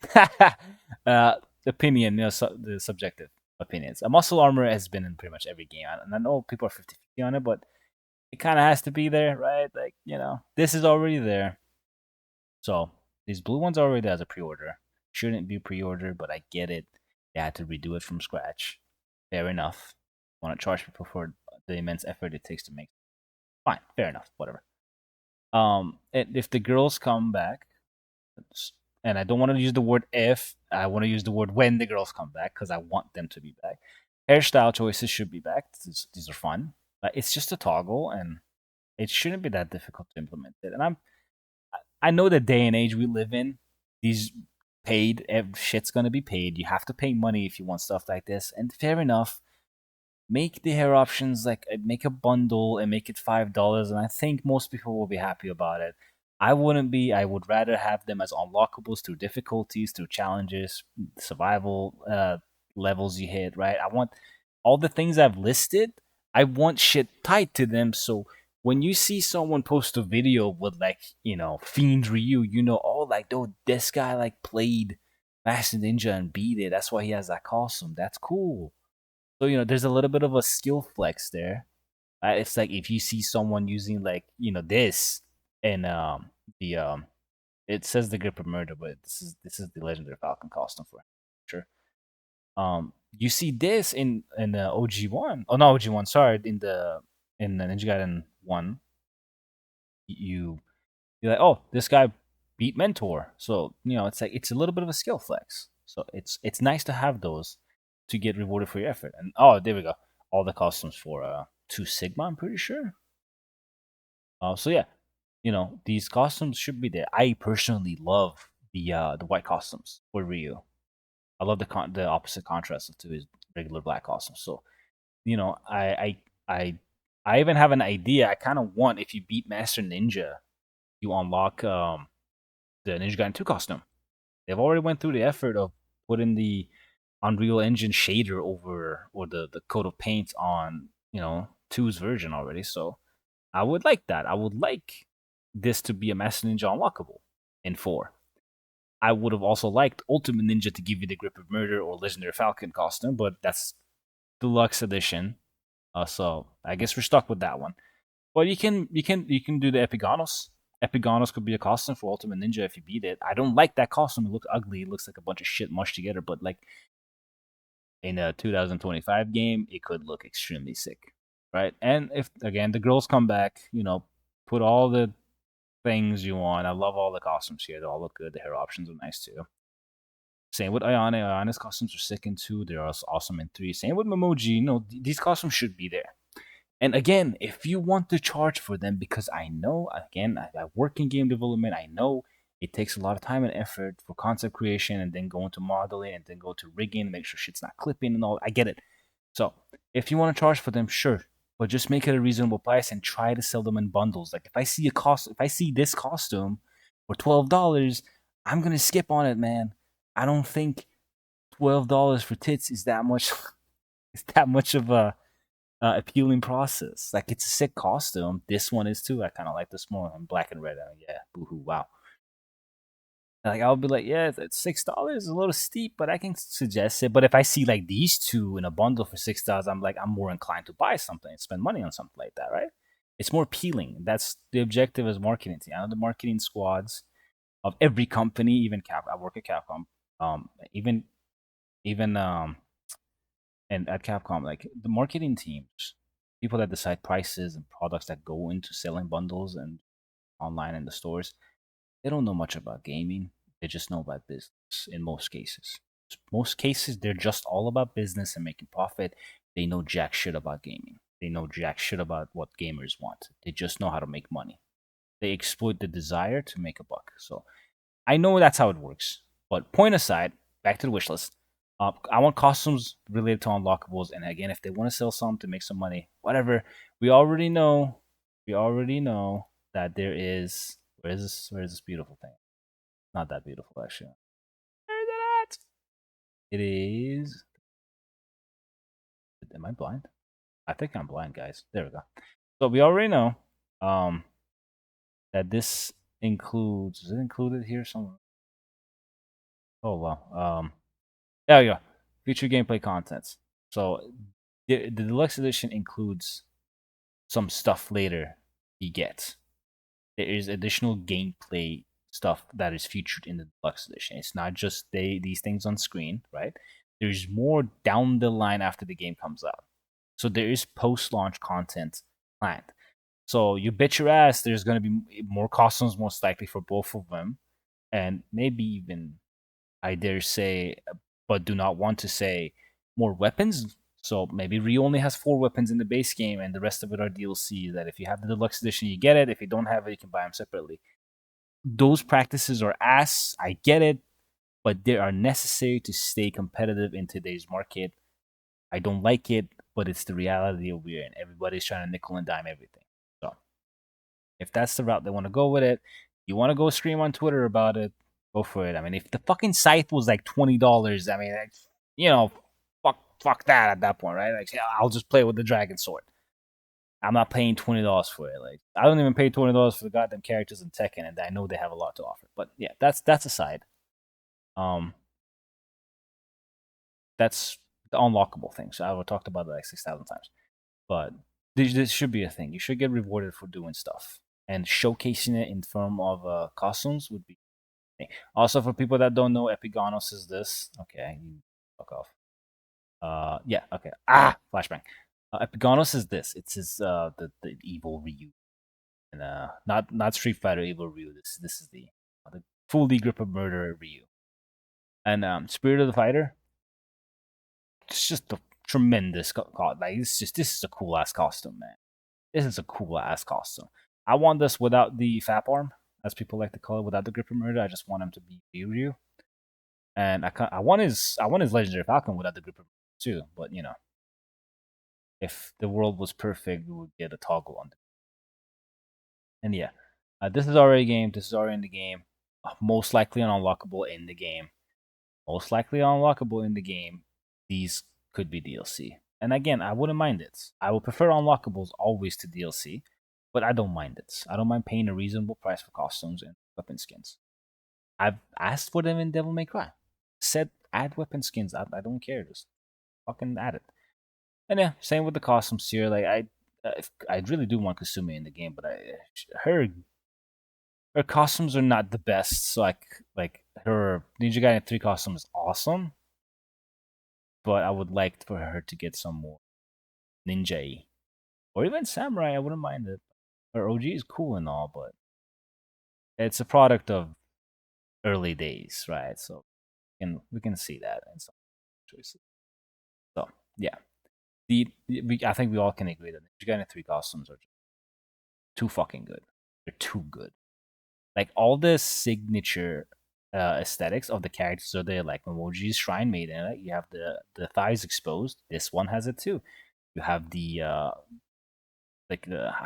Opinion, the subjective opinions. A muscle armor has been in pretty much every game, and I know people are 50-50 on it, but it kind of has to be there, right? Like this is already there. So these blue ones are already there as a pre-order. Shouldn't be pre-ordered, but I get it. They had to redo it from scratch. Fair enough. Want to charge people for the immense effort it takes to make. Fine, fair enough, whatever. If the girls come back, and I don't want to use the word if, I want to use the word when the girls come back because I want them to be back. Hairstyle choices should be back. These are fun. It's just a toggle, and it shouldn't be that difficult to implement it. And I know the day and age we live in. These paid shit's gonna be paid. You have to pay money if you want stuff like this, and fair enough. Make the hair options like make a bundle and make it $5, and I think most people will be happy about it. I wouldn't be. I would rather have them as unlockables through difficulties, through challenges, survival levels you hit, right? I want all the things I've listed. I want shit tied to them. So when you see someone post a video with like, Fiend Ryu, oh, like, dude, this guy like played Master Ninja and beat it. That's why he has that costume. That's cool. So, there's a little bit of a skill flex there. It's like if you see someone using like, this and the it says the grip of murder, but this is the legendary Falcon costume for sure. You see this in the OG1. Oh, no, OG1. Sorry, in the Ninja Gaiden 1, you you're like, oh, this guy beat Mentor. So it's like it's a little bit of a skill flex. So it's nice to have those to get rewarded for your effort. And oh, there we go. All the costumes for 2 Sigma, I'm pretty sure. So yeah, these costumes should be there. I personally love the white costumes for Ryu. I love the opposite contrast to his regular black costume. So I I even have an idea. I kind of want, if you beat Master Ninja, you unlock the Ninja Gaiden 2 costume. They've already went through the effort of putting the Unreal Engine shader over, or the coat of paint on, two's version already. So I would like that. I would like this to be a Master Ninja unlockable in 4. I would have also liked Ultimate Ninja to give you the Grip of Murder or Legendary Falcon costume, but that's deluxe edition. So I guess we're stuck with that one. But you can do the Epigonos. Epigonos could be a costume for Ultimate Ninja if you beat it. I don't like that costume. It looks ugly. It looks like a bunch of shit mushed together. But like in a 2025 game, it could look extremely sick, right? And if again the girls come back, put all the things you want. I love all the costumes here. They all look good. The hair options are nice too. Same with Ayane. Ayane's costumes are sick in 2. They're also awesome in 3. Same with Memoji. These costumes should be there. And again, if you want to charge for them, because I know, again, I work in game development, I know it takes a lot of time and effort for concept creation and then go into modeling and then go to rigging, make sure shit's not clipping and all. I get it. So if you want to charge for them, sure. But just make it a reasonable price and try to sell them in bundles. Like if I see this costume for $12, I'm gonna skip on it, man. I don't think $12 for tits is that much is that much of a appealing process. Like it's a sick costume. This one is too. I kind of like this more in black and red. Yeah, boohoo, wow. Like I'll be like, yeah, it's $6 is a little steep, but I can suggest it. But if I see like these two in a bundle for $6, I'm more inclined to buy something and spend money on something like that, right? It's more appealing. That's the objective as marketing team. I know the marketing squads of every company, even Cap. I work at Capcom. Even and at Capcom, like the marketing teams, people that decide prices and products that go into selling bundles and online in the stores, they don't know much about gaming. They just know about business in most cases. Most cases, they're just all about business and making profit. They know jack shit about gaming. They know jack shit about what gamers want. They just know how to make money. They exploit the desire to make a buck. So I know that's how it works. But point aside, back to the wish list. I want costumes related to unlockables, and again, if they want to sell some to make some money, whatever. We already know. We already know that there is. Where is this? Where is this beautiful thing? Not that beautiful, actually. Where is it at? It is. Am I blind? I think I'm blind, guys. There we go. So we already know um, that this includes. Is it included here somewhere? Oh well. There we go. Future gameplay contents. So the deluxe edition includes some stuff later you get. There is additional gameplay stuff that is featured in the deluxe edition. It's not just these things on screen, right? There's more down the line after the game comes out. So there is post-launch content planned. So you bet your ass there's going to be more costumes most likely for both of them, and maybe even, I dare say, but do not want to say, more weapons. So maybe Ryu only has 4 weapons in the base game, and the rest of it are DLC. That if you have the deluxe edition, you get it. If you don't have it, you can buy them separately. Those practices are ass. I get it, but they are necessary to stay competitive in today's market. I don't like it, but it's the reality we're in. Everybody's trying to nickel and dime everything. So if that's the route they want to go with it, you want to go scream on Twitter about it, go for it. I mean, if the fucking scythe was like $20, I mean, you know, fuck that at that point, right? Like, yeah, I'll just play with the dragon sword. I'm not paying $20 for it. Like, I don't even pay $20 for the goddamn characters in Tekken, and I know they have a lot to offer. But yeah, that's aside. Um, that's the unlockable thing. So I've talked about it like 6,000 times. But this should be a thing. You should get rewarded for doing stuff, and showcasing it in form of costumes would be. Also, for people that don't know, Epigonos is this. Okay, you fuck off. Yeah, okay. Flashbang. Epigonos is this. It's his the evil Ryu, and not Street Fighter evil Ryu. This is the fully grip of murder Ryu, and Spirit of the Fighter. It's just a tremendous like this is a cool ass costume, man. This is a cool ass costume. I want this without the fap arm, as people like to call it, without the grip of murder. I just want him to be Ryu, and I want his legendary Falcon without the grip of murder too. But if the world was perfect, we would get a toggle on it. And yeah, this is already a game. This is already in the game. Most likely an unlockable in the game. Most likely unlockable in the game. These could be DLC. And again, I wouldn't mind it. I would prefer unlockables always to DLC, but I don't mind it. I don't mind paying a reasonable price for costumes and weapon skins. I've asked for them in Devil May Cry. Said add weapon skins. I don't care. Just fucking add it. And yeah, same with the costumes here. Like I really do want Kasumi in the game, but her her costumes are not the best. So like her Ninja Gaiden 3 costume is awesome, but I would like for her to get some more ninja or even samurai. I wouldn't mind it. Her OG is cool and all, but it's a product of early days, right? So we can see that in some choices. So yeah, I think we all can agree that Ninja Gaiden 3 costumes are too fucking good. They're too good. Like all the signature aesthetics of the characters are there. Like Memoji's Shrine Maiden, right? You have the thighs exposed. This one has it too. You have the I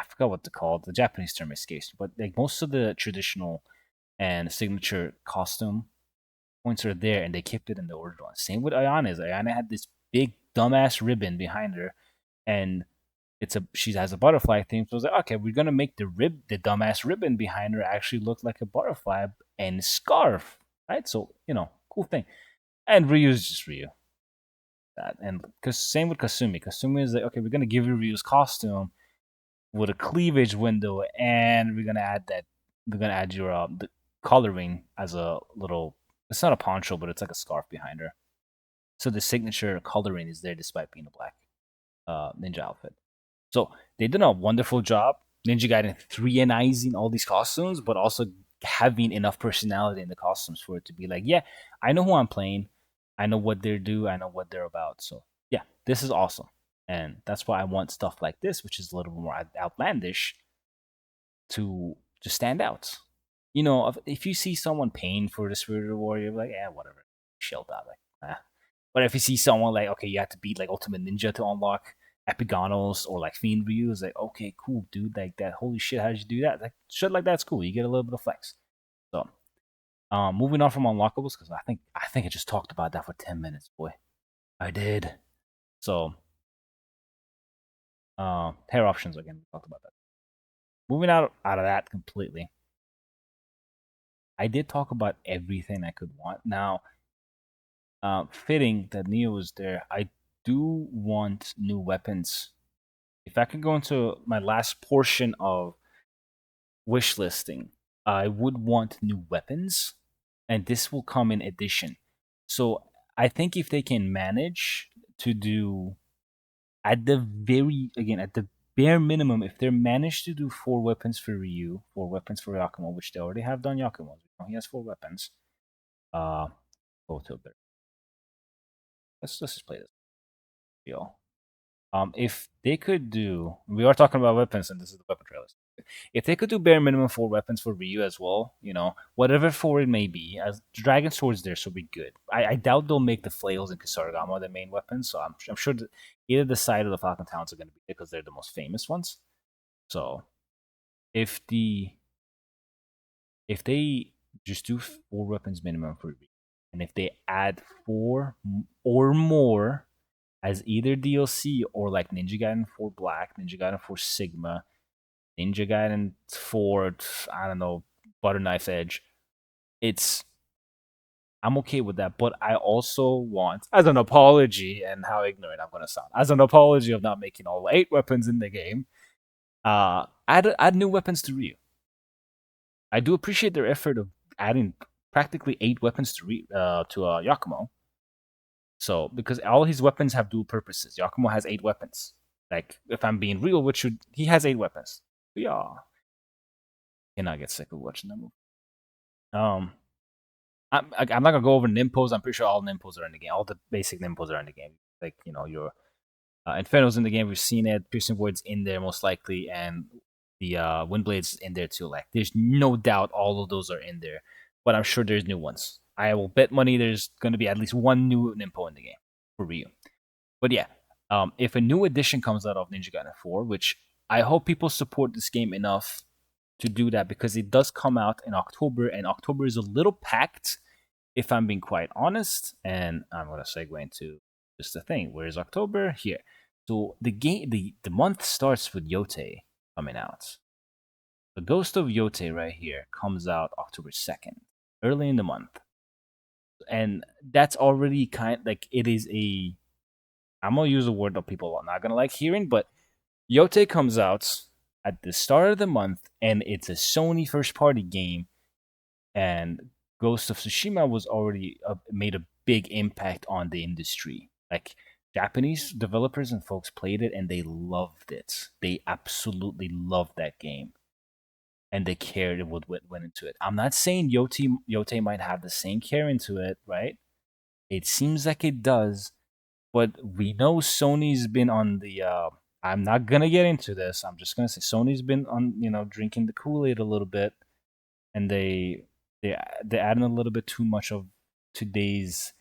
forgot what to call it. The Japanese term escapes, but like most of the traditional and signature costume points are there, and they kept it in the original. Same with Ayana's. Ayana had this big dumbass ribbon behind her, and she has a butterfly theme. So I was like, okay, we're gonna make the dumbass ribbon behind her actually look like a butterfly and scarf, right? So cool thing. And Ryu's just Ryu. That and because same with Kasumi. Kasumi is like, okay, we're gonna give you Ryu's costume with a cleavage window, and we're gonna add that. We're gonna add your the coloring as a little. It's not a poncho, but it's like a scarf behind her. So the signature coloring is there despite being a black ninja outfit. So they did a wonderful job, Ninja Gaiden 3-izing all these costumes, but also having enough personality in the costumes for it to be like, yeah, I know who I'm playing. I know what they're do. I know what they're about. So yeah, this is awesome. And that's why I want stuff like this, which is a little more outlandish, to stand out. If you see someone paying for the Spirit Warrior, you're like, yeah, whatever, chilled out, like, ah. But if you see someone like, okay, you have to beat like Ultimate Ninja to unlock Epigonos or like Fiend Ryu, it's like, okay, cool, dude, like that. Holy shit, how did you do that? Like shit like that's cool. You get a little bit of flex. So, moving on from unlockables because I think I just talked about that for 10 minutes, boy. I did. So, hair options again. We talked about that. Moving out of that completely. I did talk about everything I could want. Now, fitting that Neo was there, I do want new weapons. If I could go into my last portion of wish listing, I would want new weapons, and this will come in addition. So I think if they can manage to do at the bare minimum, if they manage to do 4 weapons for Ryu, 4 weapons for Yakumo, which they already have done Yakumo, he has 4 weapons. Go to a better. Let's just play this. Deal. If they could do, we are talking about weapons, and this is the weapon trailers. If they could do bare minimum 4 weapons for Ryu as well, whatever for it may be, as Dragon Sword's there, so be good. I doubt they'll make the flails and Kusarigama the main weapons, so I'm sure that either the side of the Falcon Talons are going to be because they're the most famous ones. So if they just do 4 weapons minimum for Ryu, and if they add 4 or more as either DLC or like Ninja Gaiden 4 Black, Ninja Gaiden 4 Sigma, Ninja Gaiden 4, I don't know, Butter Knife Edge. It's I'm okay with that, but I also want, as an apology, and how ignorant I'm gonna sound, as an apology of not making all 8 weapons in the game, add new weapons to Ryu. I do appreciate their effort of adding practically 8 weapons to Yakumo. So because all his weapons have dual purposes, Yakumo has 8 weapons. Like if I'm being real, which should he has 8 weapons. Yeah, cannot get sick of watching that movie. Um, I'm not gonna go over Nimpos. I'm pretty sure all Nimpos are in the game. All the basic Nimpos are in the game. Like your Inferno's in the game. We've seen it. Piercing Void's in there most likely, and the Windblade's in there too. Like there's no doubt all of those are in there. But I'm sure there's new ones. I will bet money there's gonna be at least one new Nimpo in the game for Ryu. But yeah, if a new edition comes out of Ninja Gaiden 4, which I hope people support this game enough to do that because it does come out in October, and October is a little packed, if I'm being quite honest. And I'm gonna segue into just the thing. Where is October? Here. So the month starts with Yote coming out. The Ghost of Yote right here comes out October 2nd, early in the month, and that's already kind like it is a. I'm gonna use a word that people are not gonna like hearing, but Yote comes out at the start of the month, and it's a Sony first party game. And Ghost of Tsushima was already made a big impact on the industry. Like Japanese developers and folks played it, and they loved it. They absolutely loved that game, and they cared what went into it. I'm not saying Yote might have the same care into it, right? It seems like it does, but we know Sony's been on the. I'm not gonna get into this. I'm just gonna say Sony's been on, drinking the Kool Aid a little bit, and they're adding a little bit too much of today's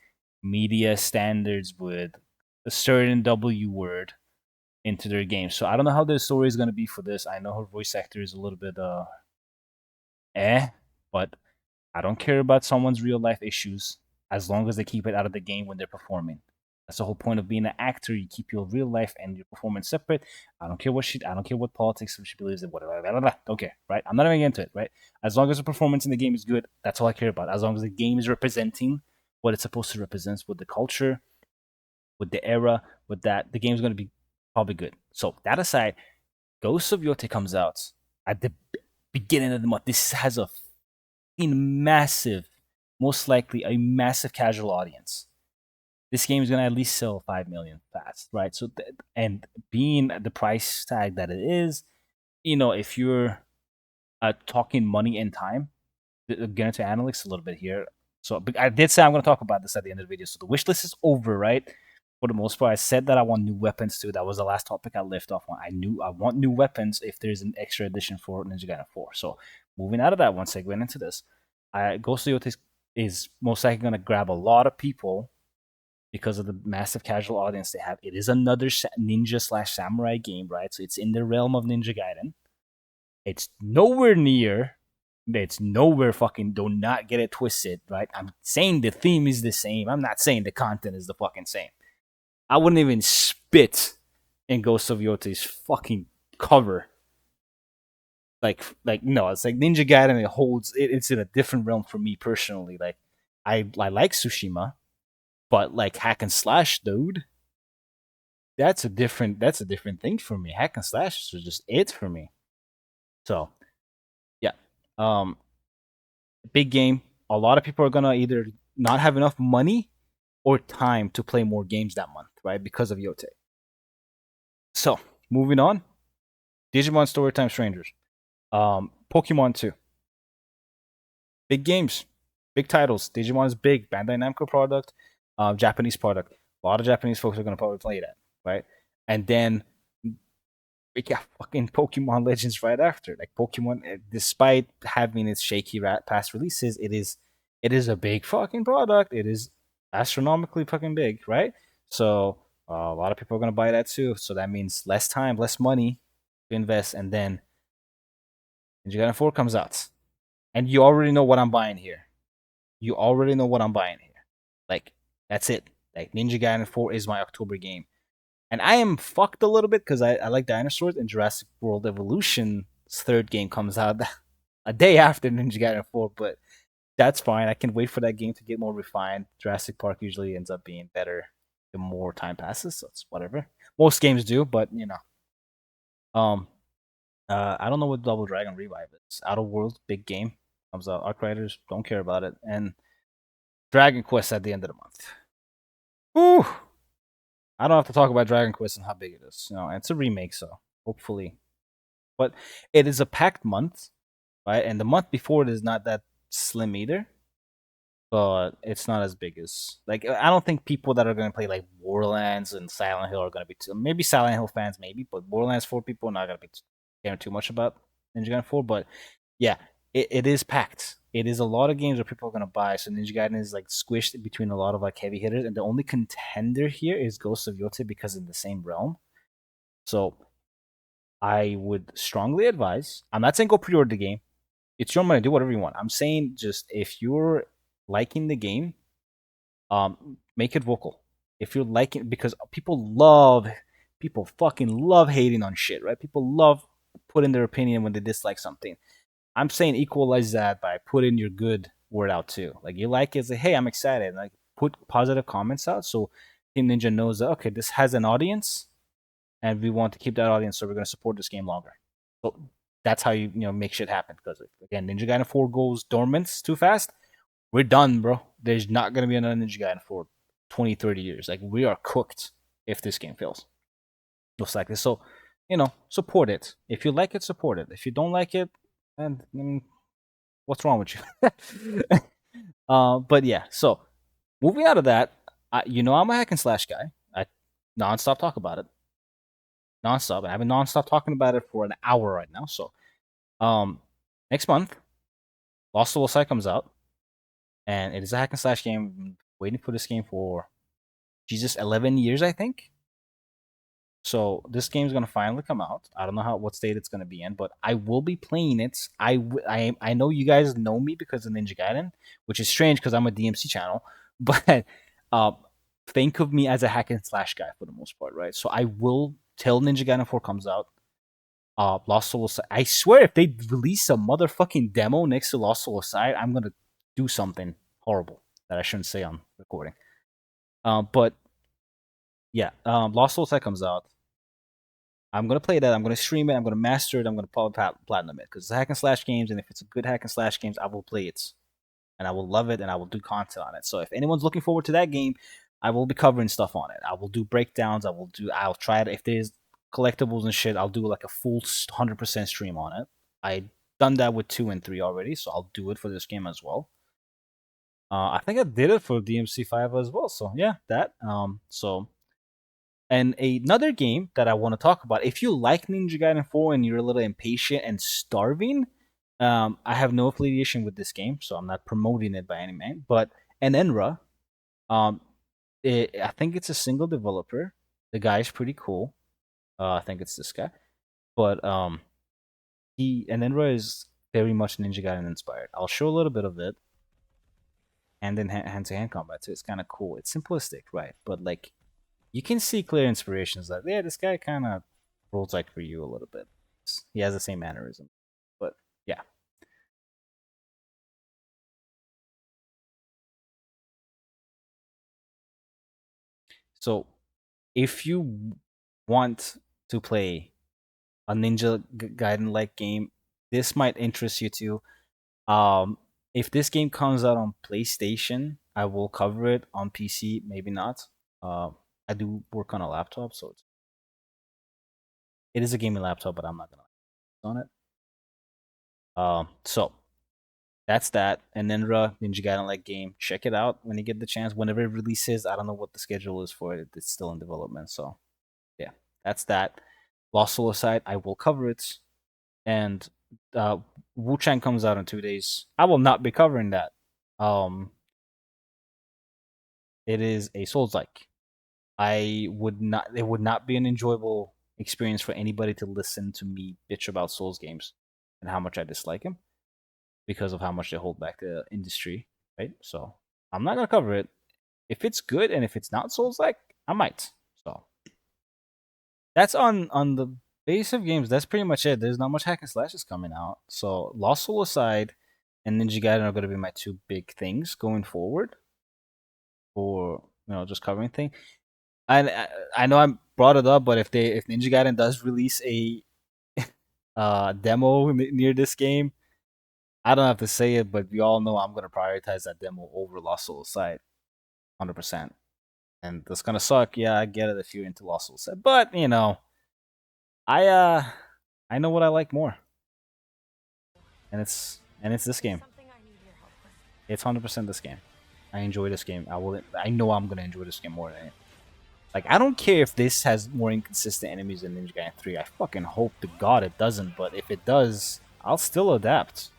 media standards with a certain W word into their game. So I don't know how the story is gonna be for this. I know her voice actor is a little bit but I don't care about someone's real life issues as long as they keep it out of the game when they're performing. That's the whole point of being an actor. You keep your real life and your performance separate. I don't care what politics she believes in, whatever. Blah, blah, blah. Don't care, right? I'm not even into it, right? As long as the performance in the game is good, that's all I care about. As long as the game is representing what it's supposed to represent with the culture, with the era, with that, the game's going to be probably good. So that aside, Ghost of Yote comes out at the beginning of the month. This has a massive, most likely a massive casual audience. This game is going to at least sell 5 million fast, right? So, and being the price tag that it is, if you're talking money and time, get into analytics a little bit here. So, I did say I'm going to talk about this at the end of the video. So, the wish list is over, right? For the most part, I said that I want new weapons too. That was the last topic I left off on. I want new weapons if there's an extra edition for Ninja Gaiden 4. So, moving out of that one segment into this, Ghost of Yote is most likely going to grab a lot of people because of the massive casual audience they have. It is another ninja slash samurai game, right? So it's in the realm of Ninja Gaiden. It's nowhere near. It's nowhere fucking. Do not get it twisted, right? I'm saying the theme is the same. I'm not saying the content is the fucking same. I wouldn't even spit in Ghost of Yote's fucking cover. Like no, it's like Ninja Gaiden. It's in a different realm for me personally. Like I like Tsushima, but like hack and slash, dude, that's a different thing for me. Hack and slash is just it for me. So yeah, um, big game. A lot of people are gonna either not have enough money or time to play more games that month, right? Because of Yote. So moving on, Digimon Storytime Strangers, Pokemon 2, big games, big titles. Digimon is big, Bandai Namco product, Japanese product. A lot of Japanese folks are gonna probably play that, right? And then we got fucking Pokemon Legends right after. Like Pokemon, despite having its shaky past releases, it is a big fucking product. It is astronomically fucking big, right? So a lot of people are gonna buy that too. So that means less time, less money to invest, and then Ninja Gaiden 4 comes out, and you already know what I'm buying here. You already know what I'm buying here. Like that's it. Like Ninja Gaiden 4 is my October game. And I am fucked a little bit because I like dinosaurs, and Jurassic World Evolution's third game comes out a day after Ninja Gaiden 4, but that's fine. I can wait for that game to get more refined. Jurassic Park usually ends up being better the more time passes, so it's whatever. Most games do, but you know. Um I don't know what Double Dragon Revive is. Outer Worlds, big game. Comes out. Arc Riders, don't care about it. And Dragon Quest at the end of the month. Whew. I don't have to talk about Dragon Quest and how big it is. You know, it's a remake, so hopefully. But it is a packed month, right? And the month before it is not that slim either, but it's not as big as like I don't think people that are going to play like Borderlands and Silent Hill are going to be maybe Silent Hill fans maybe, but Borderlands 4 people are not going to be caring too much about Ninja Gaiden 4. But yeah, it is packed. It is a lot of games where people are going to buy. So Ninja Gaiden is like squished between a lot of like heavy hitters, and the only contender here is Ghost of Yotei because in the same realm. So I would strongly advise. I'm not saying go pre-order the game. It's your money. Do whatever you want. I'm saying just if you're liking the game, make it vocal. If you're liking, because people fucking love hating on shit, right? People love putting their opinion when they dislike something. I'm saying equalize that by putting your good word out too. Like you like it, say, hey, I'm excited. Like put positive comments out so Team Ninja knows that okay, this has an audience, and we want to keep that audience, so we're going to support this game longer. So that's how you make shit happen. Because again, Ninja Gaiden 4 goes dormant too fast, we're done, bro. There's not going to be another Ninja Gaiden for 20, 30 years. Like, we are cooked if this game fails. Looks like this. So, support it. If you like it, support it. If you don't like it, then what's wrong with you? But yeah, so moving out of that, I'm a hack and slash guy. I nonstop talk about it. Nonstop. I've been nonstop talking about it for an hour right now. So, next month, Lost Soul Side comes out, and it is a hack and slash game. I've been waiting for this game for Jesus 11 years, I think. So this game's gonna finally come out. I don't know what state it's gonna be in, but I will be playing it. I know you guys know me because of Ninja Gaiden, which is strange because I'm a DMC channel, but uh, think of me as a hack and slash guy for the most part, right? So I will till Ninja Gaiden 4 comes out. Lost Soul Aside. I swear, if they release a motherfucking demo next to Lost Soul Aside, I'm gonna do something horrible that I shouldn't say on recording. But yeah, Lost Soul Aside comes out. I'm gonna play that. I'm gonna stream it. I'm gonna master it. I'm gonna probably platinum it because it's hack and slash games, and if it's a good hack and slash games, I will play it, and I will love it, and I will do content on it. So if anyone's looking forward to that game, I will be covering stuff on it. I will do breakdowns. I'll try it if there's collectibles and shit. I'll do like a full 100% stream on it. I done that with 2 and 3 already, so I'll do it for this game as well. I think I did it for DMC5 as well. So yeah, that. And another game that I want to talk about, if you like Ninja Gaiden 4 and you're a little impatient and starving, I have no affiliation with this game, so I'm not promoting it by any means. But Enenra, um, I think it's a single developer. The guy's pretty cool. I think it's this guy. But Enenra is very much Ninja Gaiden inspired. I'll show a little bit of it, and then hand to hand combat too. It's kind of cool. It's simplistic, right? But like you can see clear inspirations that yeah, this guy kind of rolls like for you a little bit. He has the same mannerism, but yeah. So if you want to play a Ninja Gaiden like game, this might interest you too. If this game comes out on PlayStation, I will cover it on PC. Maybe not. I do work on a laptop, so it is a gaming laptop, but I'm not gonna on it. So that's that. And then Ninja Gaiden like game. Check it out when you get the chance. Whenever it releases, I don't know what the schedule is for it. It's still in development. So yeah, that's that. Lost Soul Aside, I will cover it. And Wu Chang comes out in 2 days. I will not be covering that. Um, it is a Souls like. I would not. It would not be an enjoyable experience for anybody to listen to me bitch about Souls games and how much I dislike them because of how much they hold back the industry, right? So I'm not gonna cover it. If it's good and if it's not Souls like, I might. So that's on the base of games. That's pretty much it. There's not much hack and slashes coming out. So Lost Soul aside, and Ninja Gaiden are going to be my two big things going forward for just covering thing. I know I brought it up, but if Ninja Gaiden does release a demo near this game, I don't have to say it, but we all know I'm gonna prioritize that demo over Lost Souls side, 100%. And that's gonna suck. Yeah, I get it if you're into Lost Souls side, but I uh, I know what I like more, and it's this game. It's 100% this game. I enjoy this game. I know I'm gonna enjoy this game more than it. Like, I don't care if this has more inconsistent enemies than Ninja Gaiden 3. I fucking hope to God it doesn't, but if it does, I'll still adapt.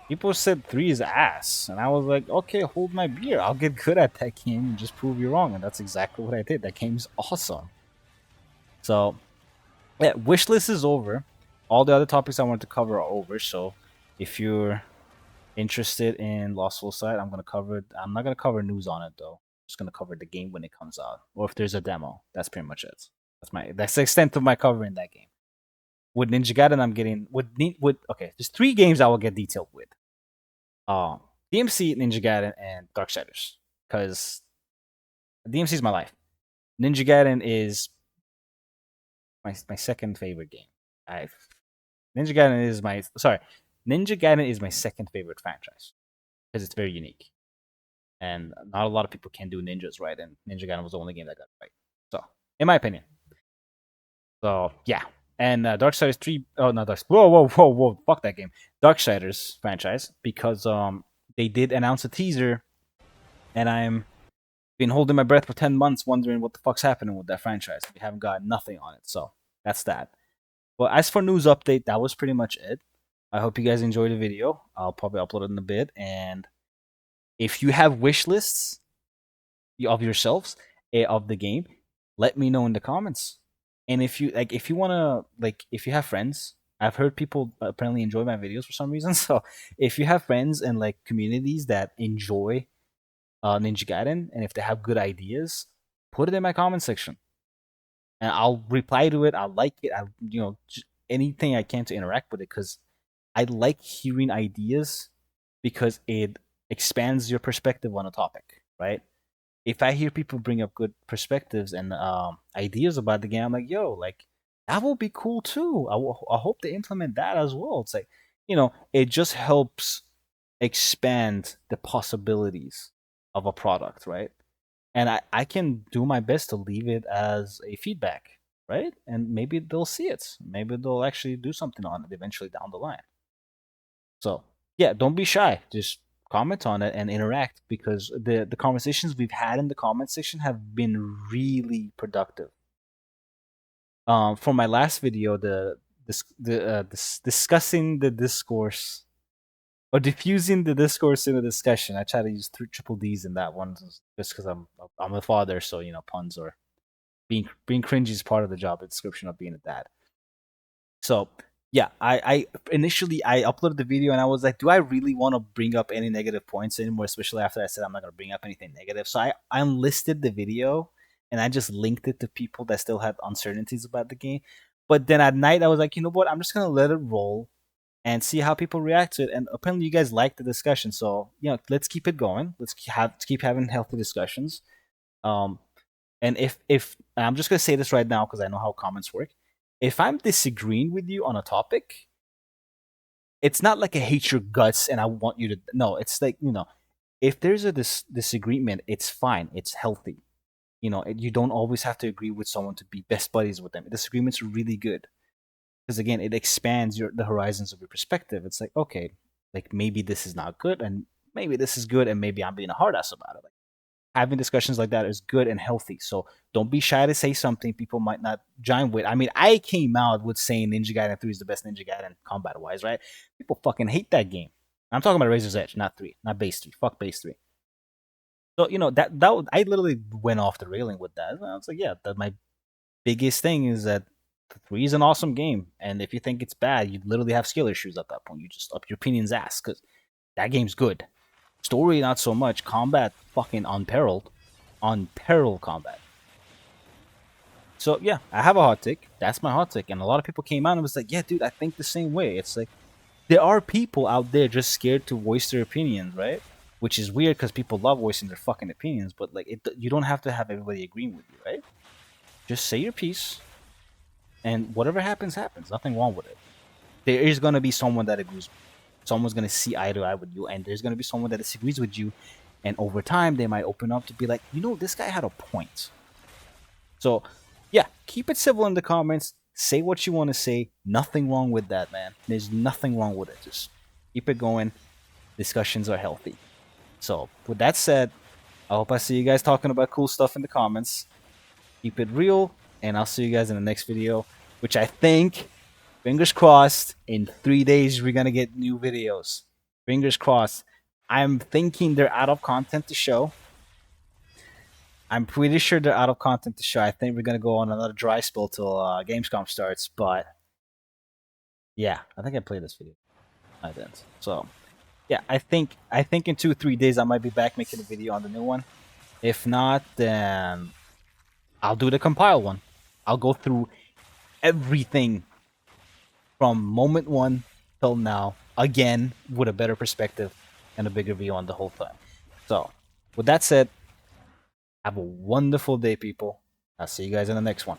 People said 3 is ass, and I was like, okay, hold my beer. I'll get good at that game and just prove you wrong, and that's exactly what I did. That game's awesome. So, yeah, wishlist is over. All the other topics I wanted to cover are over, so if you're interested in Lost Soul side, I'm gonna cover it. I'm not gonna cover news on it though. I'm just gonna cover the game when it comes out, or if there's a demo. That's pretty much it. That's the extent of my covering that game. With Ninja Gaiden, I'm getting with okay. There's 3 games I will get detailed with. DMC, Ninja Gaiden, and Darksiders, because DMC is my life. Ninja Gaiden is my second favorite game. I Ninja Gaiden is my sorry. Ninja Gaiden is my second favorite franchise because it's very unique. And not a lot of people can do ninjas right, and Ninja Gaiden was the only game that got it right. So, in my opinion. So yeah, and Darksiders 3. Oh no, whoa! Fuck that game. Darksiders franchise because they did announce a teaser, and I'm been holding my breath for 10 months, wondering what the fuck's happening with that franchise. We haven't got nothing on it, so that's that. But as for news update, that was pretty much it. I hope you guys enjoyed the video. I'll probably upload it in a bit, and if you have wish lists of yourselves of the game, let me know in the comments. And if you wanna if you have friends, I've heard people apparently enjoy my videos for some reason. So if you have friends and like communities that enjoy Ninja Gaiden, and if they have good ideas, put it in my comment section, and I'll reply to it. I'll like it. I anything I can to interact with it because I like hearing ideas because it expands your perspective on a topic, right? If I hear people bring up good perspectives and ideas about the game, I'm like, yo, like that will be cool too. I hope they implement that as well. It's like, it just helps expand the possibilities of a product, right? And I can do my best to leave it as a feedback, right? And maybe they'll see it. Maybe they'll actually do something on it eventually down the line. So yeah, don't be shy. Just comment on it and interact because the conversations we've had in the comment section have been really productive. For my last video, discussing the discourse or diffusing the discourse in a discussion, I try to use triple D's in that one just because I'm a father, so puns or being cringy is part of the job description of being a dad. So yeah, I initially I uploaded the video and I was like, do I really want to bring up any negative points anymore? Especially after I said I'm not gonna bring up anything negative. So I unlisted the video and I just linked it to people that still had uncertainties about the game. But then at night I was like, you know what? I'm just gonna let it roll and see how people react to it. And apparently you guys like the discussion, so let's keep it going. Let's keep having healthy discussions. Um, and if I'm just gonna say this right now because I know how comments work. If I'm disagreeing with you on a topic, it's not like I hate your guts and I want you to. No, it's like if there's a disagreement, it's fine. It's healthy. You don't always have to agree with someone to be best buddies with them. Disagreements are really good because again, it expands the horizons of your perspective. It's like okay, like maybe this is not good and maybe this is good and maybe I'm being a hard ass about it. Like, having discussions like that is good and healthy. So don't be shy to say something people might not join with. I mean, I came out with saying Ninja Gaiden 3 is the best Ninja Gaiden combat wise, right? People fucking hate that game. I'm talking about Razor's Edge, not 3, not base 3. Fuck base 3. So, I literally went off the railing with that. I was like, yeah, my biggest thing is that 3 is an awesome game. And if you think it's bad, you literally have skill issues at that point. You just up your opinion's ass because that game's good. Story, not so much. Combat, fucking unparalleled. Unparalleled combat. So yeah, I have a hot take. That's my hot take. And a lot of people came out and was like, yeah, dude, I think the same way. It's like, there are people out there just scared to voice their opinions, right? Which is weird because people love voicing their fucking opinions, but like, you don't have to have everybody agreeing with you, right? Just say your piece, and whatever happens, happens. Nothing wrong with it. There is gonna be someone that agrees with you. Someone's gonna see eye to eye with you, and there's gonna be someone that disagrees with you. And over time, they might open up to be like, this guy had a point. So, yeah, keep it civil in the comments. Say what you want to say. Nothing wrong with that, man. There's nothing wrong with it. Just keep it going. Discussions are healthy. So, with that said, I hope I see you guys talking about cool stuff in the comments. Keep it real, and I'll see you guys in the next video, which I think, fingers crossed, in 3 days we're gonna get new videos. Fingers crossed. I'm thinking they're out of content to show. I'm pretty sure they're out of content to show. I think we're gonna go on another dry spell till Gamescom starts. But yeah, I think I played this video. I didn't. So yeah, I think in 2 3 days I might be back making a video on the new one. If not, then I'll do the compile one. I'll go through everything from moment one till now again with a better perspective and a bigger view on the whole time. So with that said, have a wonderful day, people. I'll see you guys in the next one.